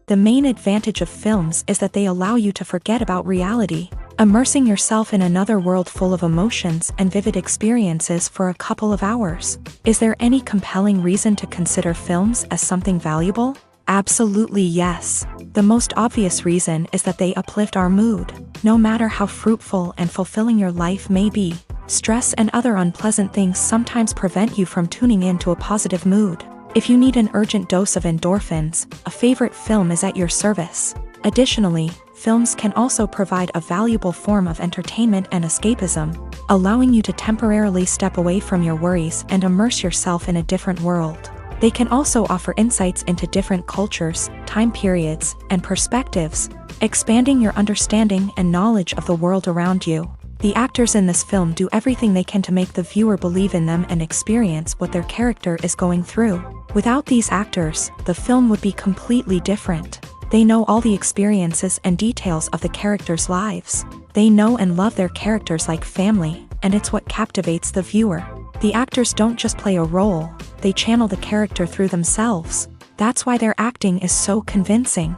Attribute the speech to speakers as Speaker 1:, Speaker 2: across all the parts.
Speaker 1: The main advantage of films is that they allow you to forget about reality, immersing yourself in another world full of emotions and vivid experiences for a couple of hours. Is there any compelling reason to consider films as something valuable? Absolutely yes. The most obvious reason is that they uplift our mood. No matter how fruitful and fulfilling your life may be, stress and other unpleasant things sometimes prevent you from tuning into a positive mood. If you need an urgent dose of endorphins, a favorite film is at your service. Additionally, films can also provide a valuable form of entertainment and escapism, allowing you to temporarily step away from your worries and immerse yourself in a different world. They can also offer insights into different cultures, time periods, and perspectives, expanding your understanding and knowledge of the world around you. The actors in this film do everything they can to make the viewer believe in them and experience what their character is going through. Without these actors, the film would be completely different. They know all the experiences and details of the characters' lives. They know and love their characters like family, and it's what captivates the viewer. The actors don't just play a role, they channel the character through themselves. That's why their acting is so convincing.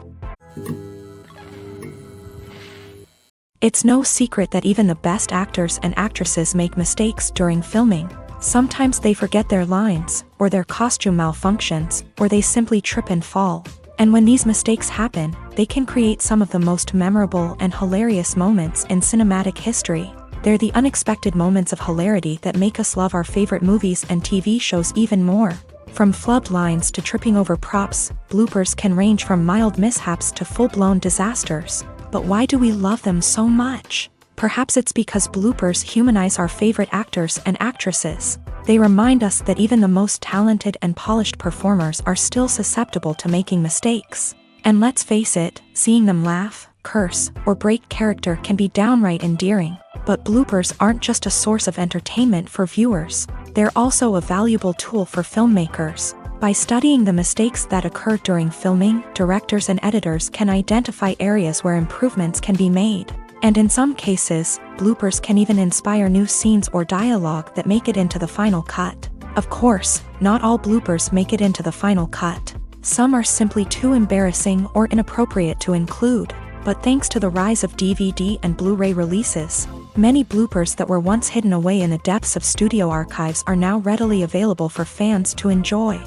Speaker 1: It's no secret that even the best actors and actresses make mistakes during filming. Sometimes they forget their lines, or their costume malfunctions, or they simply trip and fall. And when these mistakes happen, they can create some of the most memorable and hilarious moments in cinematic history. They're the unexpected moments of hilarity that make us love our favorite movies and TV shows even more. From flubbed lines to tripping over props, bloopers can range from mild mishaps to full-blown disasters. But why do we love them so much? Perhaps it's because bloopers humanize our favorite actors and actresses. They remind us that even the most talented and polished performers are still susceptible to making mistakes. And let's face it, seeing them laugh, curse, or break character can be downright endearing. But bloopers aren't just a source of entertainment for viewers. They're also a valuable tool for filmmakers. By studying the mistakes that occur during filming, directors and editors can identify areas where improvements can be made. And in some cases, bloopers can even inspire new scenes or dialogue that make it into the final cut. Of course, not all bloopers make it into the final cut. Some are simply too embarrassing or inappropriate to include. But thanks to the rise of DVD and Blu-ray releases, many bloopers that were once hidden away in the depths of studio archives are now readily available for fans to enjoy.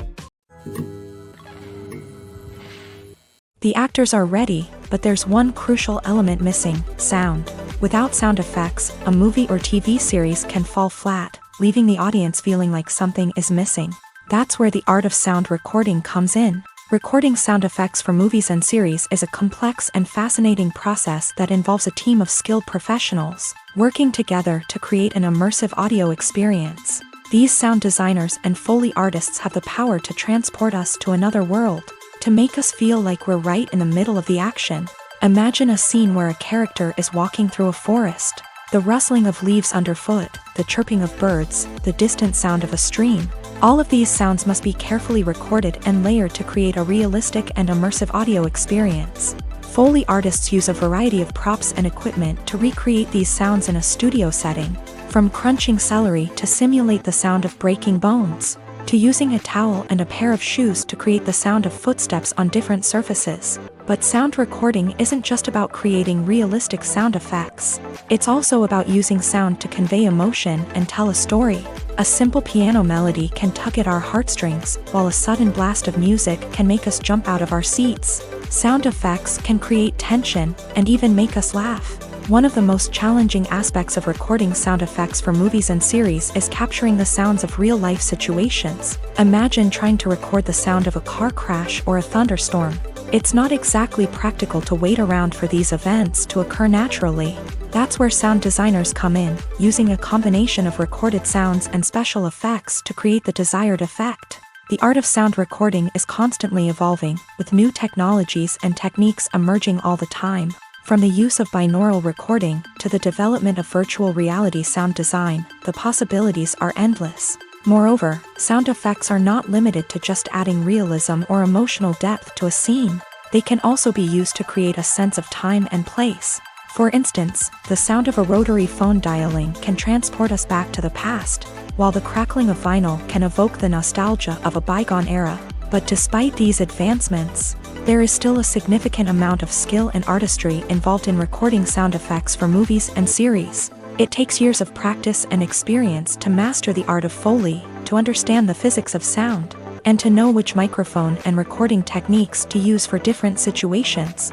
Speaker 1: The actors are ready, but there's one crucial element missing: sound. Without sound effects, a movie or TV series can fall flat, leaving the audience feeling like something is missing. That's where the art of sound recording comes in. Recording sound effects for movies and series is a complex and fascinating process that involves a team of skilled professionals working together to create an immersive audio experience. These sound designers and Foley artists have the power to transport us to another world, to make us feel like we're right in the middle of the action. Imagine a scene where a character is walking through a forest. The rustling of leaves underfoot, the chirping of birds, the distant sound of a stream. All of these sounds must be carefully recorded and layered to create a realistic and immersive audio experience. Foley artists use a variety of props and equipment to recreate these sounds in a studio setting, from crunching celery to simulate the sound of breaking bones, to using a towel and a pair of shoes to create the sound of footsteps on different surfaces. But sound recording isn't just about creating realistic sound effects. It's also about using sound to convey emotion and tell a story. A simple piano melody can tug at our heartstrings, while a sudden blast of music can make us jump out of our seats. Sound effects can create tension and even make us laugh. One of the most challenging aspects of recording sound effects for movies and series is capturing the sounds of real-life situations. Imagine trying to record the sound of a car crash or a thunderstorm. It's not exactly practical to wait around for these events to occur naturally. That's where sound designers come in, using a combination of recorded sounds and special effects to create the desired effect. The art of sound recording is constantly evolving, with new technologies and techniques emerging all the time. From the use of binaural recording to the development of virtual reality sound design, the possibilities are endless. Moreover, sound effects are not limited to just adding realism or emotional depth to a scene. They can also be used to create a sense of time and place. For instance, the sound of a rotary phone dialing can transport us back to the past, while the crackling of vinyl can evoke the nostalgia of a bygone era. But despite these advancements, there is still a significant amount of skill and artistry involved in recording sound effects for movies and series. It takes years of practice and experience to master the art of Foley, to understand the physics of sound, and to know which microphone and recording techniques to use for different situations.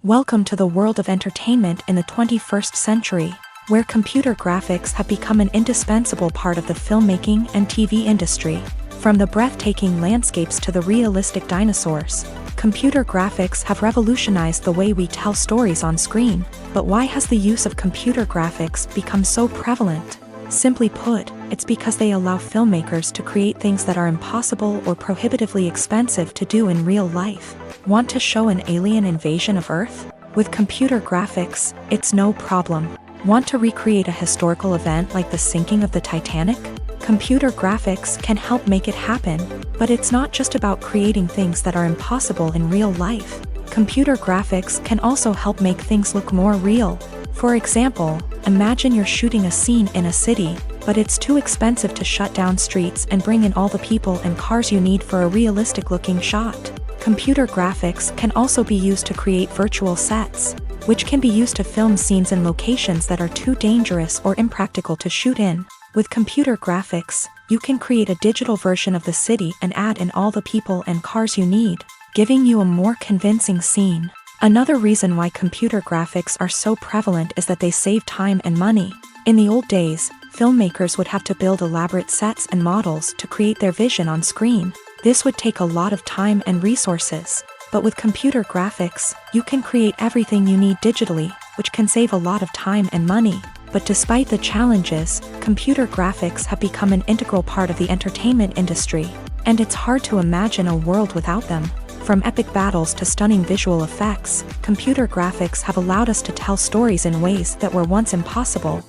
Speaker 1: Welcome to the world of entertainment in the 21st century, where computer graphics have become an indispensable part of the filmmaking and TV industry. From the breathtaking landscapes to the realistic dinosaurs, computer graphics have revolutionized the way we tell stories on screen. But why has the use of computer graphics become so prevalent? Simply put, it's because they allow filmmakers to create things that are impossible or prohibitively expensive to do in real life. Want to show an alien invasion of Earth? With computer graphics, it's no problem. Want to recreate a historical event like the sinking of the Titanic? Computer graphics can help make it happen, but it's not just about creating things that are impossible in real life. Computer graphics can also help make things look more real. For example, imagine you're shooting a scene in a city, but it's too expensive to shut down streets and bring in all the people and cars you need for a realistic-looking shot. Computer graphics can also be used to create virtual sets, which can be used to film scenes in locations that are too dangerous or impractical to shoot in. With computer graphics, you can create a digital version of the city and add in all the people and cars you need, giving you a more convincing scene. Another reason why computer graphics are so prevalent is that they save time and money. In the old days, filmmakers would have to build elaborate sets and models to create their vision on screen. This would take a lot of time and resources. But with computer graphics, you can create everything you need digitally, which can save a lot of time and money. But despite the challenges, computer graphics have become an integral part of the entertainment industry, and it's hard to imagine a world without them. From epic battles to stunning visual effects, computer graphics have allowed us to tell stories in ways that were once impossible.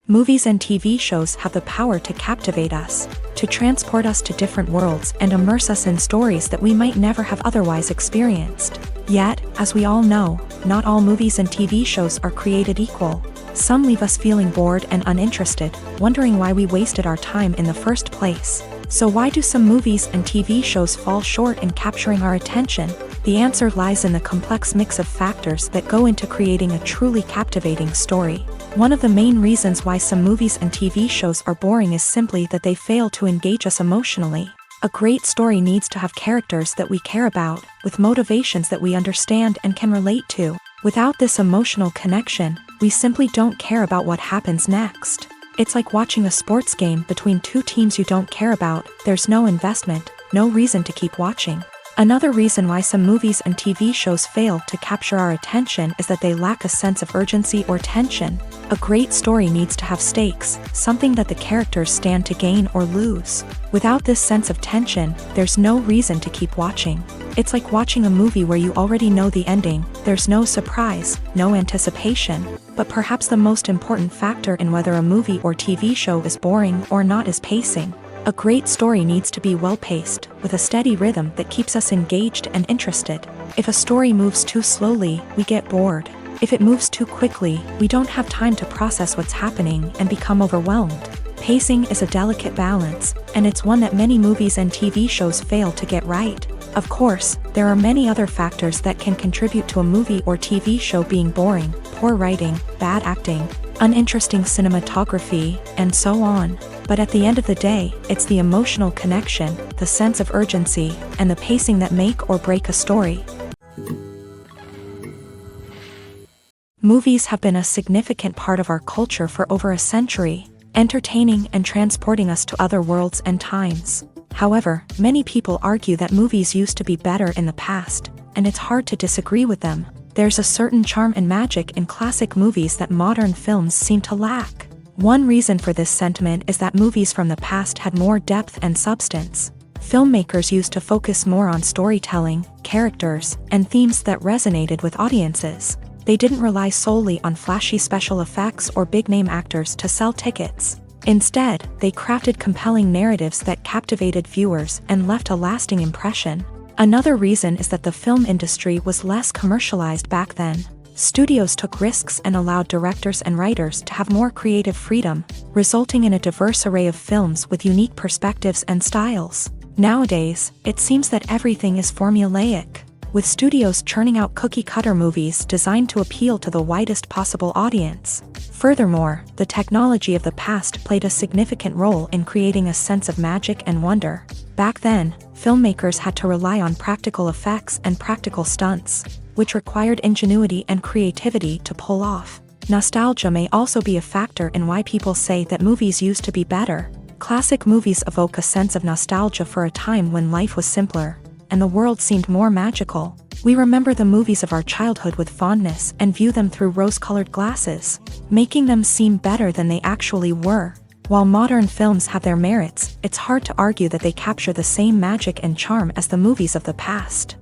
Speaker 1: Movies and TV shows have the power to captivate us, to transport us to different worlds and immerse us in stories that we might never have otherwise experienced. Yet, as we all know, not all movies and TV shows are created equal. Some leave us feeling bored and uninterested, wondering why we wasted our time in the first place. So why do some movies and TV shows fall short in capturing our attention? The answer lies in the complex mix of factors that go into creating a truly captivating story. One of the main reasons why some movies and TV shows are boring is simply that they fail to engage us emotionally. A great story needs to have characters that we care about, with motivations that we understand and can relate to. Without this emotional connection, we simply don't care about what happens next. It's like watching a sports game between two teams you don't care about. There's no investment, no reason to keep watching. Another reason why some movies and TV shows fail to capture our attention is that they lack a sense of urgency or tension. A great story needs to have stakes, something that the characters stand to gain or lose. Without this sense of tension, there's no reason to keep watching. It's like watching a movie where you already know the ending. There's no surprise, no anticipation. But perhaps the most important factor in whether a movie or TV show is boring or not is pacing. A great story needs to be well-paced, with a steady rhythm that keeps us engaged and interested. If a story moves too slowly, we get bored. If it moves too quickly, we don't have time to process what's happening and become overwhelmed. Pacing is a delicate balance, and it's one that many movies and TV shows fail to get right. Of course, there are many other factors that can contribute to a movie or TV show being boring: poor writing, bad acting, uninteresting cinematography, and so on. But at the end of the day, it's the emotional connection, the sense of urgency, and the pacing that make or break a story. Movies have been a significant part of our culture for over a century, entertaining and transporting us to other worlds and times. However, many people argue that movies used to be better in the past, and it's hard to disagree with them. There's a certain charm and magic in classic movies that modern films seem to lack. One reason for this sentiment is that movies from the past had more depth and substance. Filmmakers used to focus more on storytelling, characters, and themes that resonated with audiences. They didn't rely solely on flashy special effects or big-name actors to sell tickets. Instead, they crafted compelling narratives that captivated viewers and left a lasting impression. Another reason is that the film industry was less commercialized back then. Studios took risks and allowed directors and writers to have more creative freedom, resulting in a diverse array of films with unique perspectives and styles. Nowadays, it seems that everything is formulaic, with studios churning out cookie-cutter movies designed to appeal to the widest possible audience. Furthermore, the technology of the past played a significant role in creating a sense of magic and wonder. Back then, filmmakers had to rely on practical effects and practical stunts, which required ingenuity and creativity to pull off. Nostalgia may also be a factor in why people say that movies used to be better. Classic movies evoke a sense of nostalgia for a time when life was simpler, and the world seemed more magical. We remember the movies of our childhood with fondness and view them through rose-colored glasses, making them seem better than they actually were. While modern films have their merits, it's hard to argue that they capture the same magic and charm as the movies of the past.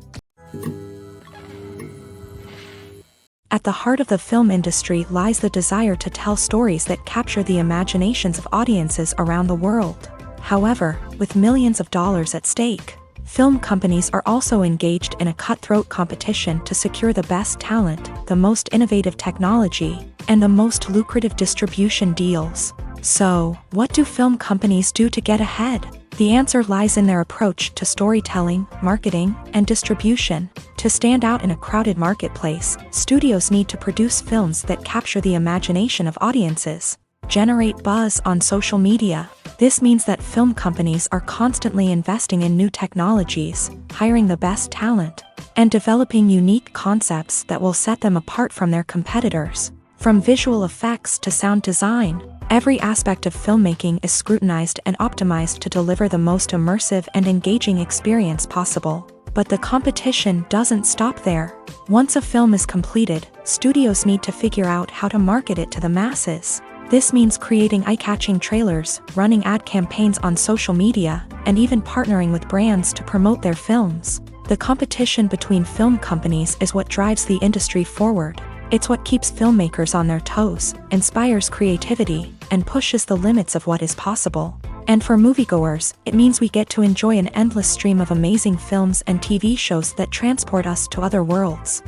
Speaker 1: At the heart of the film industry lies the desire to tell stories that capture the imaginations of audiences around the world. However, with millions of dollars at stake, film companies are also engaged in a cutthroat competition to secure the best talent, the most innovative technology, and the most lucrative distribution deals. So, what do film companies do to get ahead? The answer lies in their approach to storytelling, marketing, and distribution. To stand out in a crowded marketplace, studios need to produce films that capture the imagination of audiences, generate buzz on social media. This means that film companies are constantly investing in new technologies, hiring the best talent, and developing unique concepts that will set them apart from their competitors. From visual effects to sound design, every aspect of filmmaking is scrutinized and optimized to deliver the most immersive and engaging experience possible. But the competition doesn't stop there. Once a film is completed, studios need to figure out how to market it to the masses. This means creating eye-catching trailers, running ad campaigns on social media, and even partnering with brands to promote their films. The competition between film companies is what drives the industry forward. It's what keeps filmmakers on their toes, inspires creativity, and pushes the limits of what is possible. And for moviegoers, it means we get to enjoy an endless stream of amazing films and TV shows that transport us to other worlds.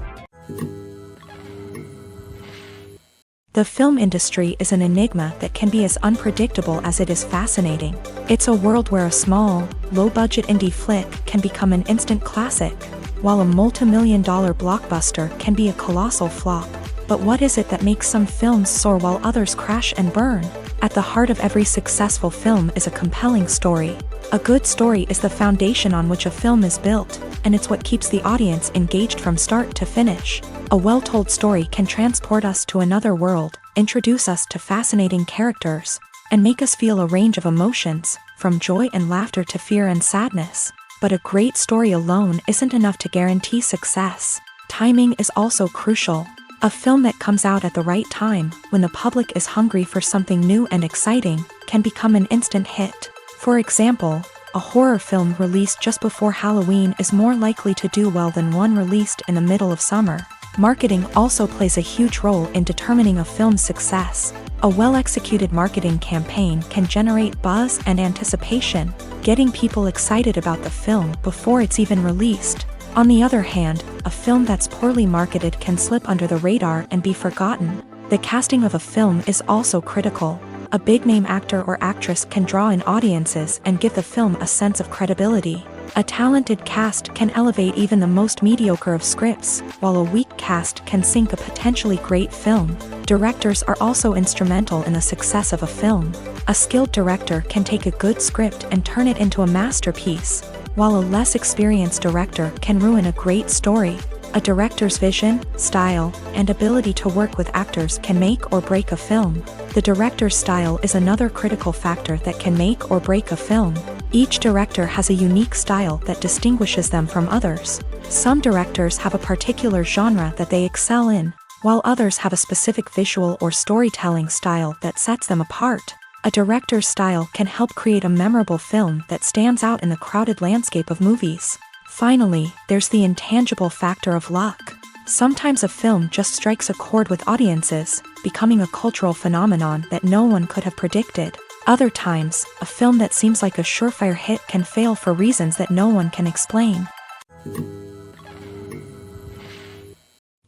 Speaker 1: The film industry is an enigma that can be as unpredictable as it is fascinating. It's a world where a small, low-budget indie flick can become an instant classic, while a multi-million-dollar blockbuster can be a colossal flop. But what is it that makes some films soar while others crash and burn? At the heart of every successful film is a compelling story. A good story is the foundation on which a film is built, and it's what keeps the audience engaged from start to finish. A well-told story can transport us to another world, introduce us to fascinating characters, and make us feel a range of emotions, from joy and laughter to fear and sadness. But a great story alone isn't enough to guarantee success. Timing is also crucial. A film that comes out at the right time, when the public is hungry for something new and exciting, can become an instant hit. For example, a horror film released just before Halloween is more likely to do well than one released in the middle of summer. Marketing also plays a huge role in determining a film's success. A well-executed marketing campaign can generate buzz and anticipation, getting people excited about the film before it's even released. On the other hand, a film that's poorly marketed can slip under the radar and be forgotten. The casting of a film is also critical. A big-name actor or actress can draw in audiences and give the film a sense of credibility. A talented cast can elevate even the most mediocre of scripts, while a weak cast can sink a potentially great film. Directors are also instrumental in the success of a film. A skilled director can take a good script and turn it into a masterpiece, while a less experienced director can ruin a great story. A director's vision, style, and ability to work with actors can make or break a film. The director's style is another critical factor that can make or break a film. Each director has a unique style that distinguishes them from others. Some directors have a particular genre that they excel in, while others have a specific visual or storytelling style that sets them apart. A director's style can help create a memorable film that stands out in the crowded landscape of movies. Finally, there's the intangible factor of luck. Sometimes a film just strikes a chord with audiences, becoming a cultural phenomenon that no one could have predicted. Other times, a film that seems like a surefire hit can fail for reasons that no one can explain.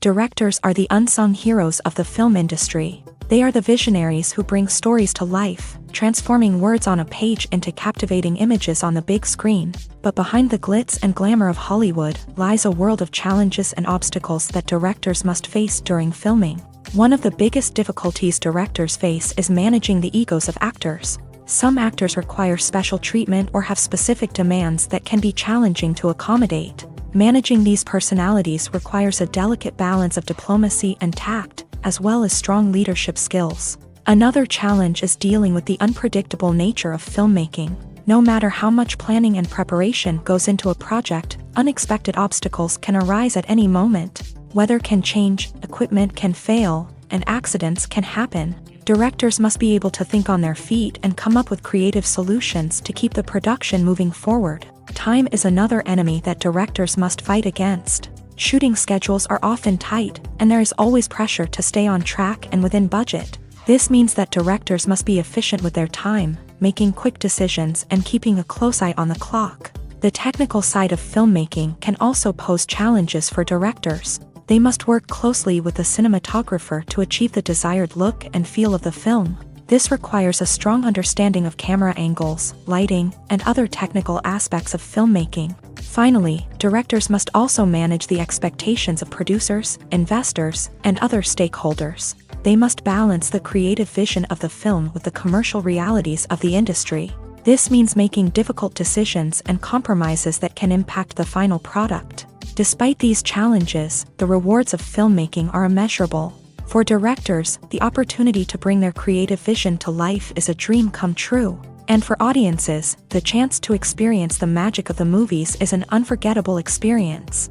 Speaker 1: Directors are the unsung heroes of the film industry. They are the visionaries who bring stories to life, transforming words on a page into captivating images on the big screen. But behind the glitz and glamour of Hollywood lies a world of challenges and obstacles that directors must face during filming. One of the biggest difficulties directors face is managing the egos of actors. Some actors require special treatment or have specific demands that can be challenging to accommodate. Managing these personalities requires a delicate balance of diplomacy and tact, as well as strong leadership skills. Another challenge is dealing with the unpredictable nature of filmmaking. No matter how much planning and preparation goes into a project, unexpected obstacles can arise at any moment. Weather can change, equipment can fail, and accidents can happen. Directors must be able to think on their feet and come up with creative solutions to keep the production moving forward. Time is another enemy that directors must fight against. Shooting schedules are often tight, and there is always pressure to stay on track and within budget. This means that directors must be efficient with their time, making quick decisions and keeping a close eye on the clock. The technical side of filmmaking can also pose challenges for directors. They must work closely with the cinematographer to achieve the desired look and feel of the film. This requires a strong understanding of camera angles, lighting, and other technical aspects of filmmaking. Finally, directors must also manage the expectations of producers, investors, and other stakeholders. They must balance the creative vision of the film with the commercial realities of the industry. This means making difficult decisions and compromises that can impact the final product. Despite these challenges, the rewards of filmmaking are immeasurable. For directors, the opportunity to bring their creative vision to life is a dream come true. And for audiences, the chance to experience the magic of the movies is an unforgettable experience.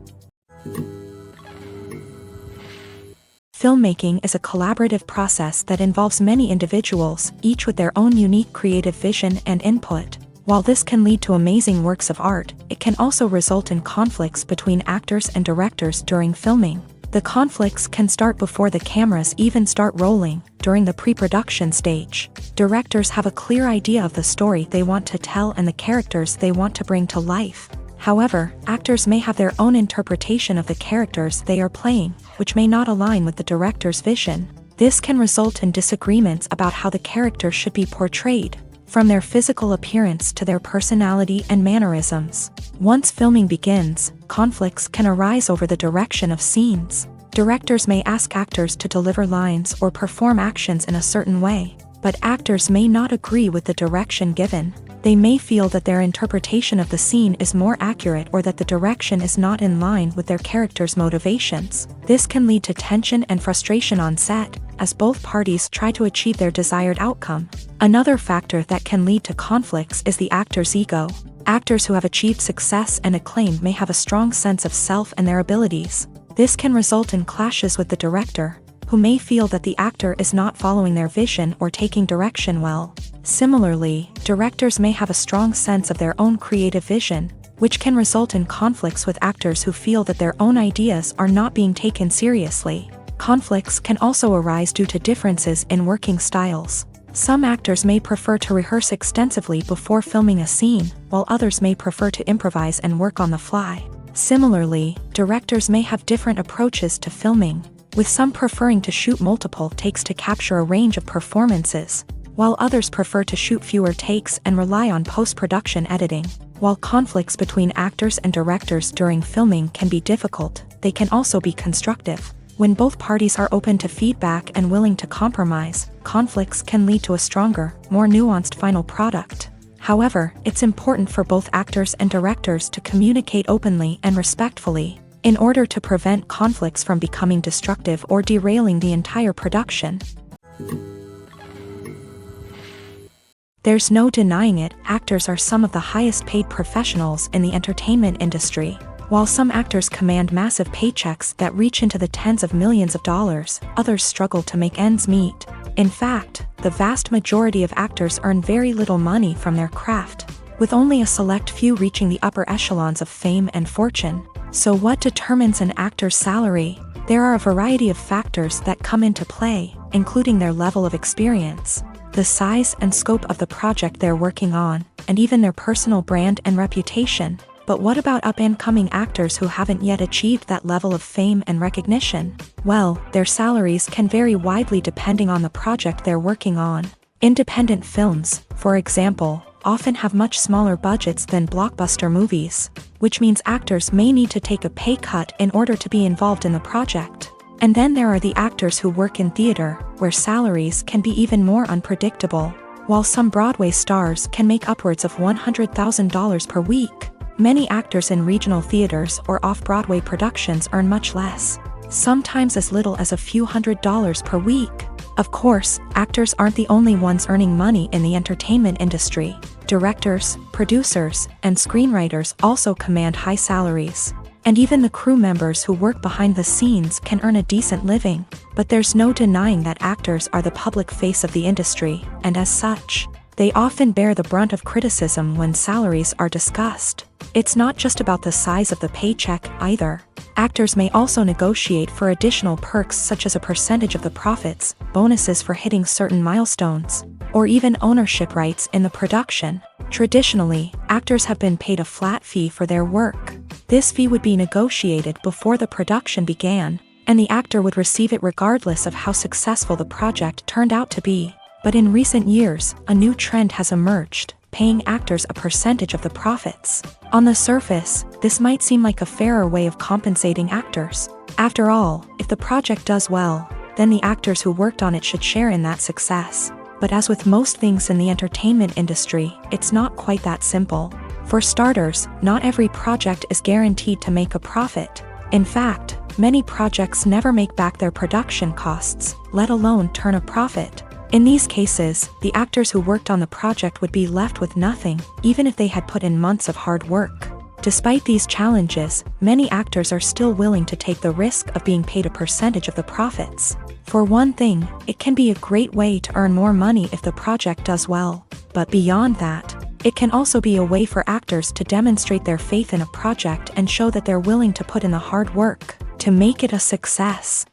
Speaker 1: Filmmaking is a collaborative process that involves many individuals, each with their own unique creative vision and input. While this can lead to amazing works of art, it can also result in conflicts between actors and directors during filming. The conflicts can start before the cameras even start rolling, during the pre-production stage. Directors have a clear idea of the story they want to tell and the characters they want to bring to life. However, actors may have their own interpretation of the characters they are playing, which may not align with the director's vision. This can result in disagreements about how the character should be portrayed, from their physical appearance to their personality and mannerisms. Once filming begins, conflicts can arise over the direction of scenes. Directors may ask actors to deliver lines or perform actions in a certain way, but actors may not agree with the direction given. They may feel that their interpretation of the scene is more accurate or that the direction is not in line with their character's motivations. This can lead to tension and frustration on set, as both parties try to achieve their desired outcome. Another factor that can lead to conflicts is the actor's ego. Actors who have achieved success and acclaim may have a strong sense of self and their abilities. This can result in clashes with the director, who may feel that the actor is not following their vision or taking direction well. Similarly, directors may have a strong sense of their own creative vision, which can result in conflicts with actors who feel that their own ideas are not being taken seriously. Conflicts can also arise due to differences in working styles. Some actors may prefer to rehearse extensively before filming a scene, while others may prefer to improvise and work on the fly. Similarly, directors may have different approaches to filming, with some preferring to shoot multiple takes to capture a range of performances, while others prefer to shoot fewer takes and rely on post-production editing. While conflicts between actors and directors during filming can be difficult, they can also be constructive. When both parties are open to feedback and willing to compromise, conflicts can lead to a stronger, more nuanced final product. However, it's important for both actors and directors to communicate openly and respectfully, in order to prevent conflicts from becoming destructive or derailing the entire production. There's no denying it, actors are some of the highest paid professionals in the entertainment industry. While some actors command massive paychecks that reach into the tens of millions of dollars, others struggle to make ends meet. In fact, the vast majority of actors earn very little money from their craft, with only a select few reaching the upper echelons of fame and fortune. So what determines an actor's salary? There are a variety of factors that come into play, including their level of experience, the size and scope of the project they're working on, and even their personal brand and reputation. But what about up-and-coming actors who haven't yet achieved that level of fame and recognition? Well, their salaries can vary widely depending on the project they're working on. Independent films, for example, often have much smaller budgets than blockbuster movies, which means actors may need to take a pay cut in order to be involved in the project. And then there are the actors who work in theater, where salaries can be even more unpredictable. While some Broadway stars can make upwards of $100,000 per week, many actors in regional theaters or off-Broadway productions earn much less, sometimes as little as a few $100s per week. Of course, actors aren't the only ones earning money in the entertainment industry. Directors, producers, and screenwriters also command high salaries. And even the crew members who work behind the scenes can earn a decent living. But there's no denying that actors are the public face of the industry, and as such, they often bear the brunt of criticism when salaries are discussed. It's not just about the size of the paycheck, either. Actors may also negotiate for additional perks such as a percentage of the profits, bonuses for hitting certain milestones, or even ownership rights in the production. Traditionally, actors have been paid a flat fee for their work. This fee would be negotiated before the production began, and the actor would receive it regardless of how successful the project turned out to be. But in recent years, a new trend has emerged, paying actors a percentage of the profits. On the surface, this might seem like a fairer way of compensating actors. After all, if the project does well, then the actors who worked on it should share in that success. But as with most things in the entertainment industry, it's not quite that simple. For starters, not every project is guaranteed to make a profit. In fact, many projects never make back their production costs, let alone turn a profit. In these cases, the actors who worked on the project would be left with nothing, even if they had put in months of hard work. Despite these challenges, many actors are still willing to take the risk of being paid a percentage of the profits. For one thing, it can be a great way to earn more money if the project does well. But beyond that, it can also be a way for actors to demonstrate their faith in a project and show that they're willing to put in the hard work to make it a success.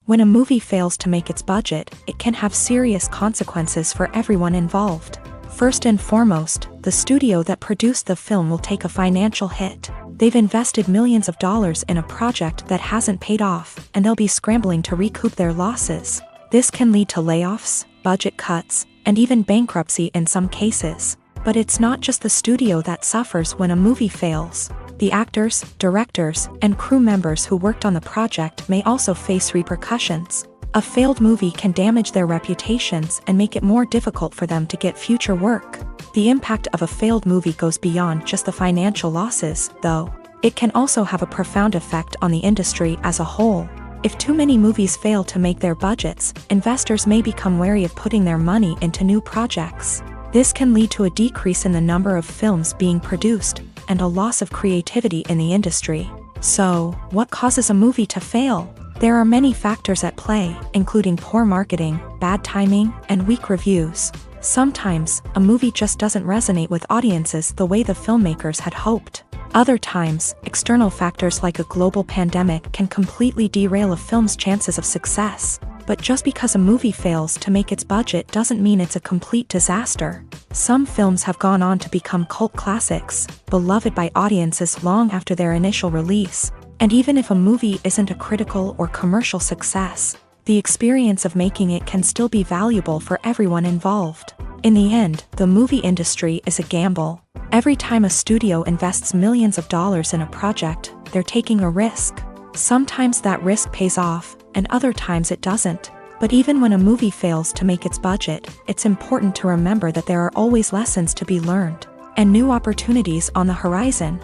Speaker 1: When a movie fails to make its budget, it can have serious consequences for everyone involved. First and foremost, the studio that produced the film will take a financial hit. They've invested millions of dollars in a project that hasn't paid off, and they'll be scrambling to recoup their losses. This can lead to layoffs, budget cuts, and even bankruptcy in some cases. But it's not just the studio that suffers when a movie fails. The actors, directors, and crew members who worked on the project may also face repercussions. A failed movie can damage their reputations and make it more difficult for them to get future work. The impact of a failed movie goes beyond just the financial losses, though. It can also have a profound effect on the industry as a whole. If too many movies fail to make their budgets, investors may become wary of putting their money into new projects. This can lead to a decrease in the number of films being produced, and a loss of creativity in the industry. So, what causes a movie to fail? There are many factors at play, including poor marketing, bad timing, and weak reviews. Sometimes, a movie just doesn't resonate with audiences the way the filmmakers had hoped. Other times, external factors like a global pandemic can completely derail a film's chances of success. But just because a movie fails to make its budget doesn't mean it's a complete disaster. Some films have gone on to become cult classics, beloved by audiences long after their initial release. And even if a movie isn't a critical or commercial success, the experience of making it can still be valuable for everyone involved. In the end, the movie industry is a gamble. Every time a studio invests millions of dollars in a project, they're taking a risk. Sometimes that risk pays off, and other times it doesn't. But even when a movie fails to make its budget, it's important to remember that there are always lessons to be learned, and new opportunities on the horizon.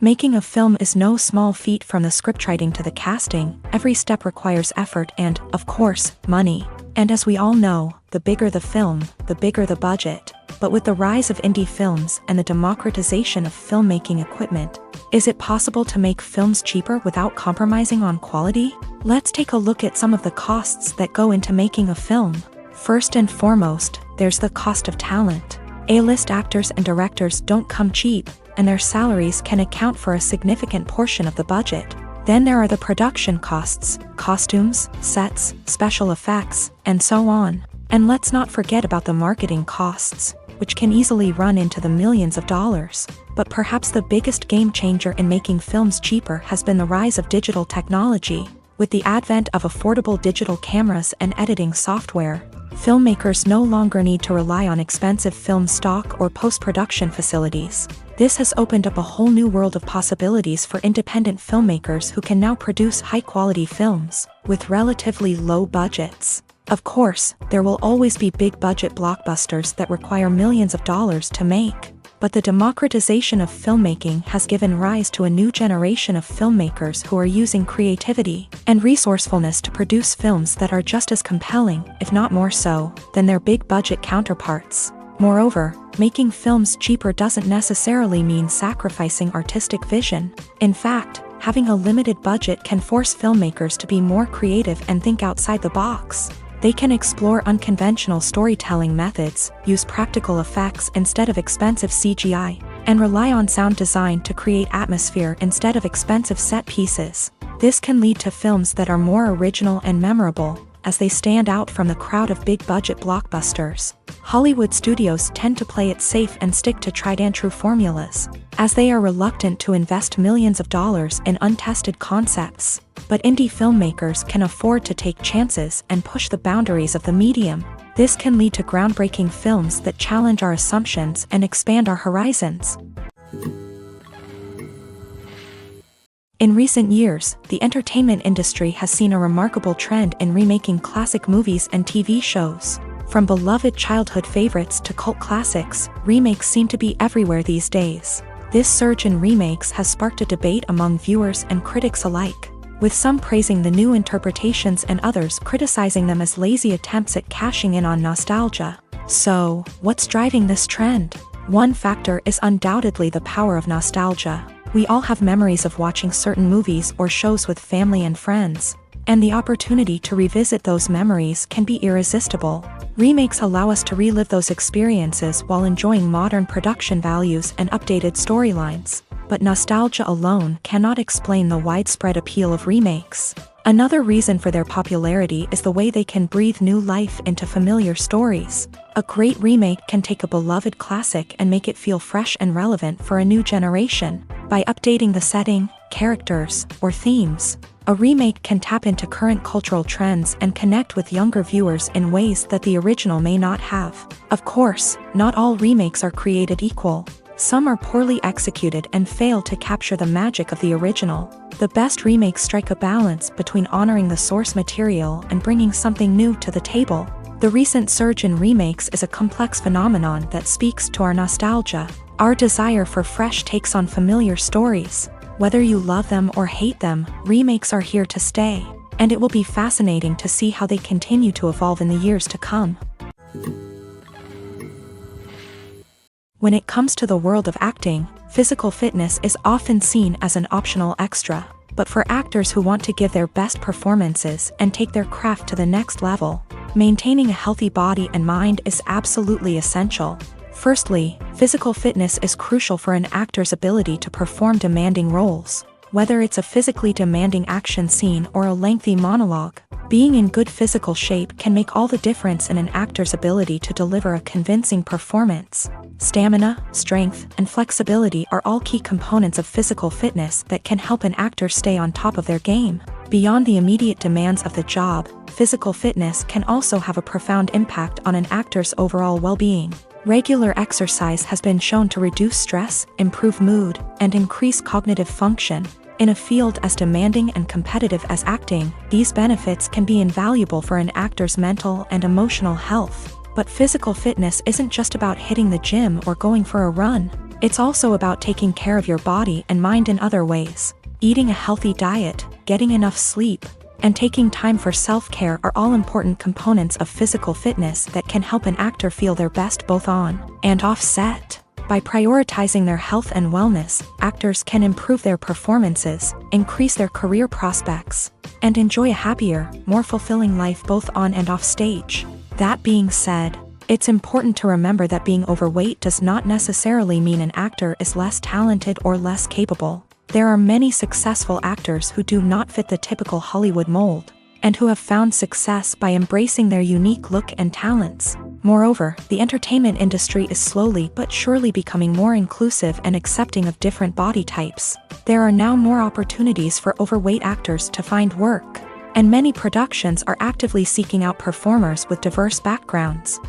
Speaker 1: Making a film is no small feat. From the scriptwriting to the casting, every step requires effort and, of course, money. And as we all know, the bigger the film, the bigger the budget. But with the rise of indie films and the democratization of filmmaking equipment, is it possible to make films cheaper without compromising on quality? Let's take a look at some of the costs that go into making a film. First and foremost, there's the cost of talent. A-list actors and directors don't come cheap, and their salaries can account for a significant portion of the budget. Then there are the production costs, costumes, sets, special effects, and so on. And let's not forget about the marketing costs, which can easily run into the millions of dollars. But perhaps the biggest game changer in making films cheaper has been the rise of digital technology. With the advent of affordable digital cameras and editing software, filmmakers no longer need to rely on expensive film stock or post-production facilities. This has opened up a whole new world of possibilities for independent filmmakers who can now produce high-quality films with relatively low budgets. Of course, there will always be big-budget blockbusters that require millions of dollars to make. But the democratization of filmmaking has given rise to a new generation of filmmakers who are using creativity and resourcefulness to produce films that are just as compelling, if not more so, than their big-budget counterparts. Moreover, making films cheaper doesn't necessarily mean sacrificing artistic vision. In fact, having a limited budget can force filmmakers to be more creative and think outside the box. They can explore unconventional storytelling methods, use practical effects instead of expensive CGI, and rely on sound design to create atmosphere instead of expensive set pieces. This can lead to films that are more original and memorable, as they stand out from the crowd of big-budget blockbusters. Hollywood studios tend to play it safe and stick to tried-and-true formulas, as they are reluctant to invest millions of dollars in untested concepts. But indie filmmakers can afford to take chances and push the boundaries of the medium. This can lead to groundbreaking films that challenge our assumptions and expand our horizons. In recent years, the entertainment industry has seen a remarkable trend in remaking classic movies and TV shows. From beloved childhood favorites to cult classics, remakes seem to be everywhere these days. This surge in remakes has sparked a debate among viewers and critics alike, with some praising the new interpretations and others criticizing them as lazy attempts at cashing in on nostalgia. So, what's driving this trend? One factor is undoubtedly the power of nostalgia. We all have memories of watching certain movies or shows with family and friends, and the opportunity to revisit those memories can be irresistible. Remakes allow us to relive those experiences while enjoying modern production values and updated storylines. But nostalgia alone cannot explain the widespread appeal of remakes. Another reason for their popularity is the way they can breathe new life into familiar stories. A great remake can take a beloved classic and make it feel fresh and relevant for a new generation. By updating the setting, characters, or themes, a remake can tap into current cultural trends and connect with younger viewers in ways that the original may not have. Of course, not all remakes are created equal. Some are poorly executed and fail to capture the magic of the original. The best remakes strike a balance between honoring the source material and bringing something new to the table. The recent surge in remakes is a complex phenomenon that speaks to our nostalgia, our desire for fresh takes on familiar stories. Whether you love them or hate them, remakes are here to stay, and it will be fascinating to see how they continue to evolve in the years to come. When it comes to the world of acting, physical fitness is often seen as an optional extra. But for actors who want to give their best performances and take their craft to the next level, maintaining a healthy body and mind is absolutely essential. Firstly, physical fitness is crucial for an actor's ability to perform demanding roles. Whether it's a physically demanding action scene or a lengthy monologue, being in good physical shape can make all the difference in an actor's ability to deliver a convincing performance. Stamina, strength, and flexibility are all key components of physical fitness that can help an actor stay on top of their game. Beyond the immediate demands of the job, physical fitness can also have a profound impact on an actor's overall well-being. Regular exercise has been shown to reduce stress, improve mood, and increase cognitive function. In a field as demanding and competitive as acting, these benefits can be invaluable for an actor's mental and emotional health. But physical fitness isn't just about hitting the gym or going for a run. It's also about taking care of your body and mind in other ways. Eating a healthy diet, getting enough sleep, and taking time for self-care are all important components of physical fitness that can help an actor feel their best both on and off set. By prioritizing their health and wellness, actors can improve their performances, increase their career prospects, and enjoy a happier, more fulfilling life both on and off stage. That being said, it's important to remember that being overweight does not necessarily mean an actor is less talented or less capable. There are many successful actors who do not fit the typical Hollywood mold. and who have found success by embracing their unique look and talents. Moreover, the entertainment industry is slowly but surely becoming more inclusive and accepting of different body types. There are now more opportunities for overweight actors to find work, and many productions are actively seeking out performers with diverse backgrounds.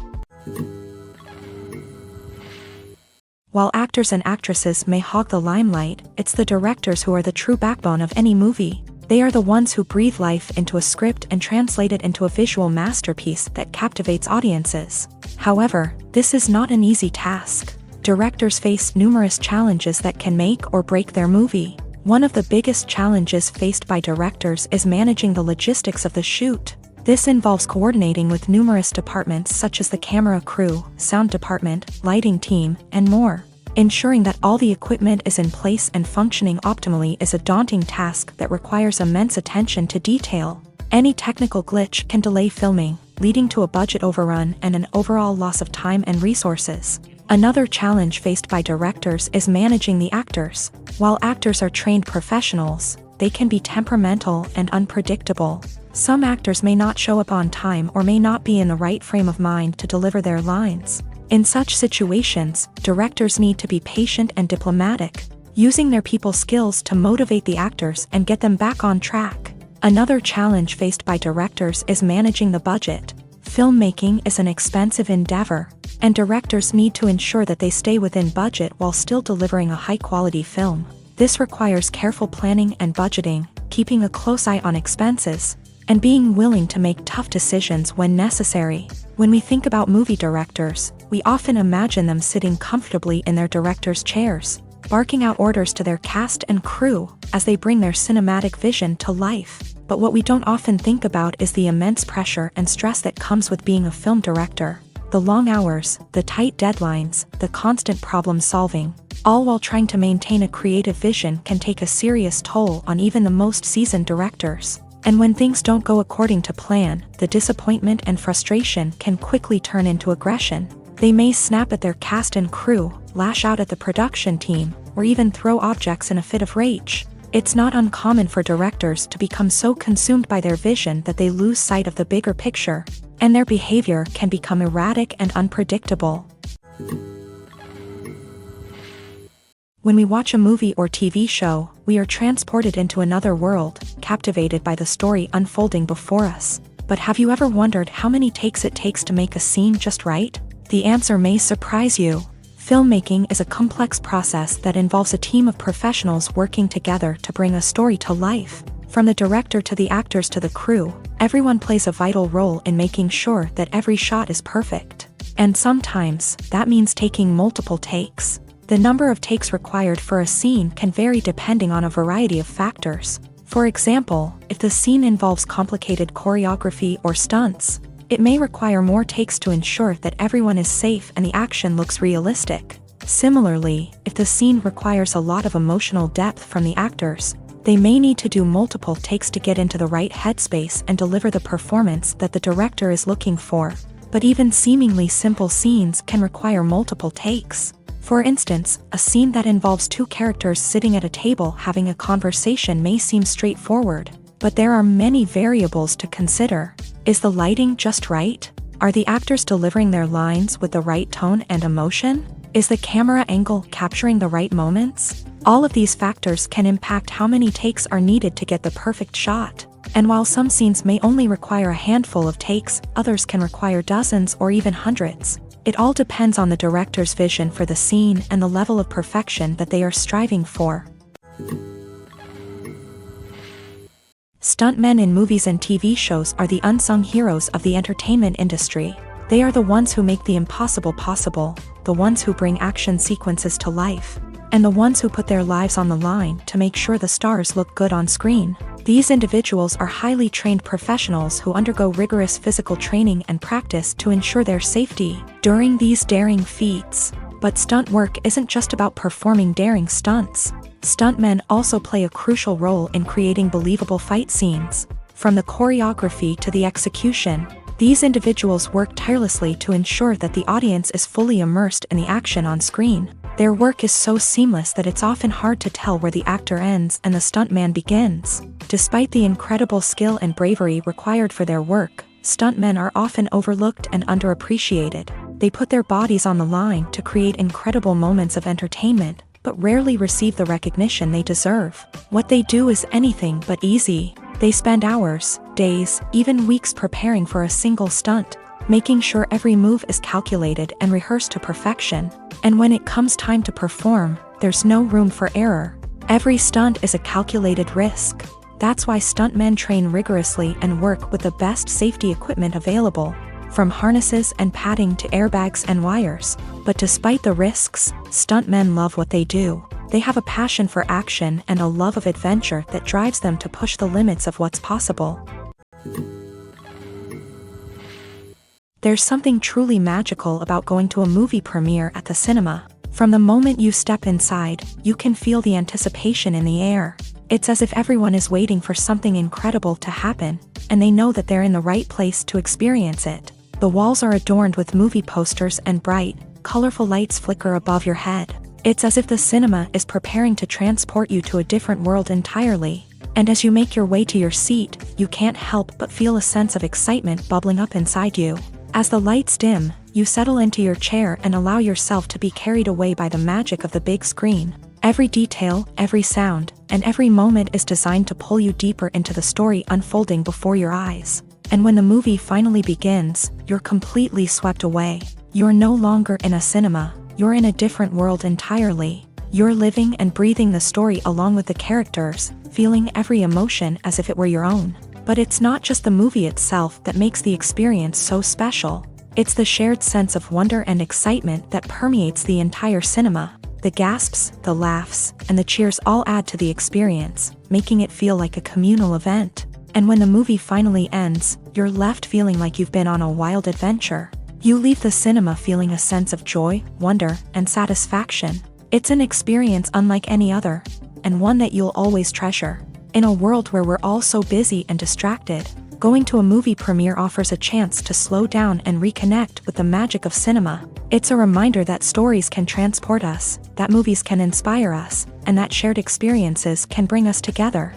Speaker 1: While actors and actresses may hog the limelight, it's the directors who are the true backbone of any movie. They are the ones who breathe life into a script and translate it into a visual masterpiece that captivates audiences. However, this is not an easy task. Directors face numerous challenges that can make or break their movie. One of the biggest challenges faced by directors is managing the logistics of the shoot. This involves coordinating with numerous departments such as the camera crew, sound department, lighting team, and more. Ensuring that all the equipment is in place and functioning optimally is a daunting task that requires immense attention to detail. Any technical glitch can delay filming, leading to a budget overrun and an overall loss of time and resources. Another challenge faced by directors is managing the actors. While actors are trained professionals, they can be temperamental and unpredictable. Some actors may not show up on time or may not be in the right frame of mind to deliver their lines. In such situations, directors need to be patient and diplomatic, using their people skills to motivate the actors and get them back on track. Another challenge faced by directors is managing the budget. Filmmaking is an expensive endeavor, and directors need to ensure that they stay within budget while still delivering a high-quality film. This requires careful planning and budgeting, keeping a close eye on expenses, and being willing to make tough decisions when necessary. When we think about movie directors, we often imagine them sitting comfortably in their director's chairs, barking out orders to their cast and crew as they bring their cinematic vision to life. But what we don't often think about is the immense pressure and stress that comes with being a film director. The long hours, the tight deadlines, the constant problem solving, all while trying to maintain a creative vision can take a serious toll on even the most seasoned directors. And when things don't go according to plan, the disappointment and frustration can quickly turn into aggression. They may snap at their cast and crew, lash out at the production team, or even throw objects in a fit of rage. It's not uncommon for directors to become so consumed by their vision that they lose sight of the bigger picture, and their behavior can become erratic and unpredictable. When we watch a movie or TV show, we are transported into another world, captivated by the story unfolding before us. But have you ever wondered how many takes it takes to make a scene just right? The answer may surprise you. Filmmaking is a complex process that involves a team of professionals working together to bring a story to life. From the director to the actors to the crew, everyone plays a vital role in making sure that every shot is perfect. And sometimes, that means taking multiple takes. The number of takes required for a scene can vary depending on a variety of factors. For example, if the scene involves complicated choreography or stunts, it may require more takes to ensure that everyone is safe and the action looks realistic. Similarly, if the scene requires a lot of emotional depth from the actors, they may need to do multiple takes to get into the right headspace and deliver the performance that the director is looking for. But even seemingly simple scenes can require multiple takes. For instance, a scene that involves two characters sitting at a table having a conversation may seem straightforward, but there are many variables to consider. Is the lighting just right? Are the actors delivering their lines with the right tone and emotion? Is the camera angle capturing the right moments? All of these factors can impact how many takes are needed to get the perfect shot. And while some scenes may only require a handful of takes, others can require dozens or even hundreds. It all depends on the director's vision for the scene and the level of perfection that they are striving for. Stuntmen in movies and TV shows are the unsung heroes of the entertainment industry. They are the ones who make the impossible possible, the ones who bring action sequences to life, and the ones who put their lives on the line to make sure the stars look good on screen. These individuals are highly trained professionals who undergo rigorous physical training and practice to ensure their safety during these daring feats. But stunt work isn't just about performing daring stunts. Stuntmen also play a crucial role in creating believable fight scenes. From the choreography to the execution, these individuals work tirelessly to ensure that the audience is fully immersed in the action on screen. Their work is so seamless that it's often hard to tell where the actor ends and the stuntman begins. Despite the incredible skill and bravery required for their work, stuntmen are often overlooked and underappreciated. They put their bodies on the line to create incredible moments of entertainment, but rarely receive the recognition they deserve. What they do is anything but easy. They spend hours, days, even weeks preparing for a single stunt, making sure every move is calculated and rehearsed to perfection. And when it comes time to perform, there's no room for error. Every stunt is a calculated risk. That's why stuntmen train rigorously and work with the best safety equipment available, from harnesses and padding to airbags and wires. But despite the risks, stuntmen love what they do. They have a passion for action and a love of adventure that drives them to push the limits of what's possible. There's something truly magical about going to a movie premiere at the cinema. From the moment you step inside, you can feel the anticipation in the air. It's as if everyone is waiting for something incredible to happen, and they know that they're in the right place to experience it. The walls are adorned with movie posters and bright, colorful lights flicker above your head. It's as if the cinema is preparing to transport you to a different world entirely. And as you make your way to your seat, you can't help but feel a sense of excitement bubbling up inside you. As the lights dim, you settle into your chair and allow yourself to be carried away by the magic of the big screen. Every detail, every sound, and every moment is designed to pull you deeper into the story unfolding before your eyes. And when the movie finally begins, you're completely swept away. You're no longer in a cinema, you're in a different world entirely. You're living and breathing the story along with the characters, feeling every emotion as if it were your own. But it's not just the movie itself that makes the experience so special. It's the shared sense of wonder and excitement that permeates the entire cinema. The gasps, the laughs, and the cheers all add to the experience, making it feel like a communal event. And when the movie finally ends, you're left feeling like you've been on a wild adventure. You leave the cinema feeling a sense of joy, wonder, and satisfaction. It's an experience unlike any other, and one that you'll always treasure. In a world where we're all so busy and distracted, going to a movie premiere offers a chance to slow down and reconnect with the magic of cinema. It's a reminder that stories can transport us, that movies can inspire us, and that shared experiences can bring us together.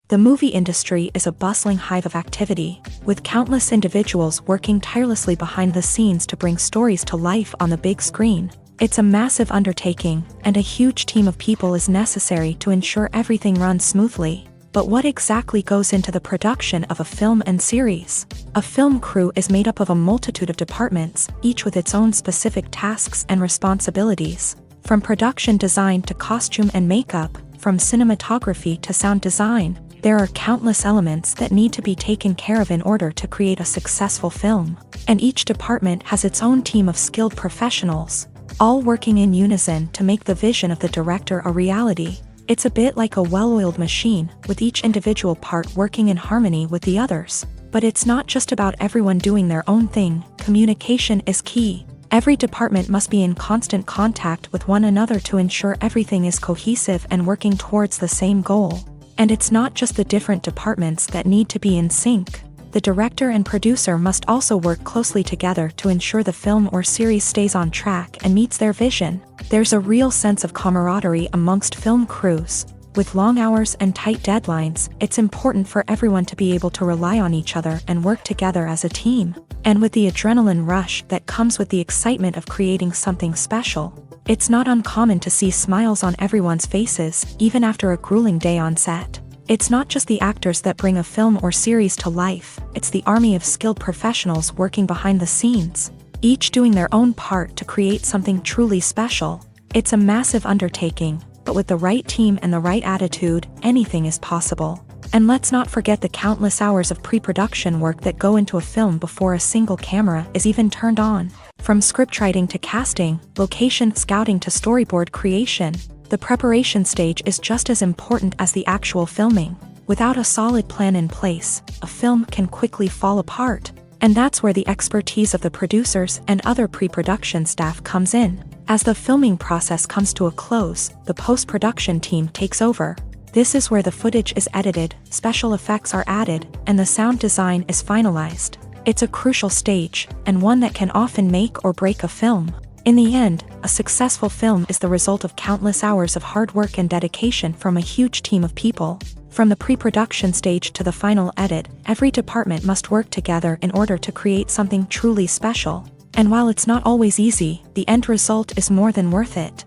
Speaker 1: The movie industry is a bustling hive of activity, with countless individuals working tirelessly behind the scenes to bring stories to life on the big screen. It's a massive undertaking, and a huge team of people is necessary to ensure everything runs smoothly. But what exactly goes into the production of a film and series? A film crew is made up of a multitude of departments, each with its own specific tasks and responsibilities. From production design to costume and makeup, from cinematography to sound design, there are countless elements that need to be taken care of in order to create a successful film. And each department has its own team of skilled professionals, all working in unison to make the vision of the director a reality. It's a bit like a well-oiled machine, with each individual part working in harmony with the others. But it's not just about everyone doing their own thing. Communication is key. Every department must be in constant contact with one another to ensure everything is cohesive and working towards the same goal. And it's not just the different departments that need to be in sync. The director and producer must also work closely together to ensure the film or series stays on track and meets their vision. There's a real sense of camaraderie amongst film crews. With long hours and tight deadlines, it's important for everyone to be able to rely on each other and work together as a team. And with the adrenaline rush that comes with the excitement of creating something special, it's not uncommon to see smiles on everyone's faces, even after a grueling day on set. It's not just the actors that bring a film or series to life, it's the army of skilled professionals working behind the scenes, each doing their own part to create something truly special. It's a massive undertaking, but with the right team and the right attitude, anything is possible. And let's not forget the countless hours of pre-production work that go into a film before a single camera is even turned on. From scriptwriting to casting, location scouting to storyboard creation, the preparation stage is just as important as the actual filming. Without a solid plan in place, a film can quickly fall apart. And that's where the expertise of the producers and other pre-production staff comes in. As the filming process comes to a close, the post-production team takes over. This is where the footage is edited, special effects are added, and the sound design is finalized. It's a crucial stage, and one that can often make or break a film. In the end, a successful film is the result of countless hours of hard work and dedication from a huge team of people. From the pre-production stage to the final edit, every department must work together in order to create something truly special. And while it's not always easy, the end result is more than worth it.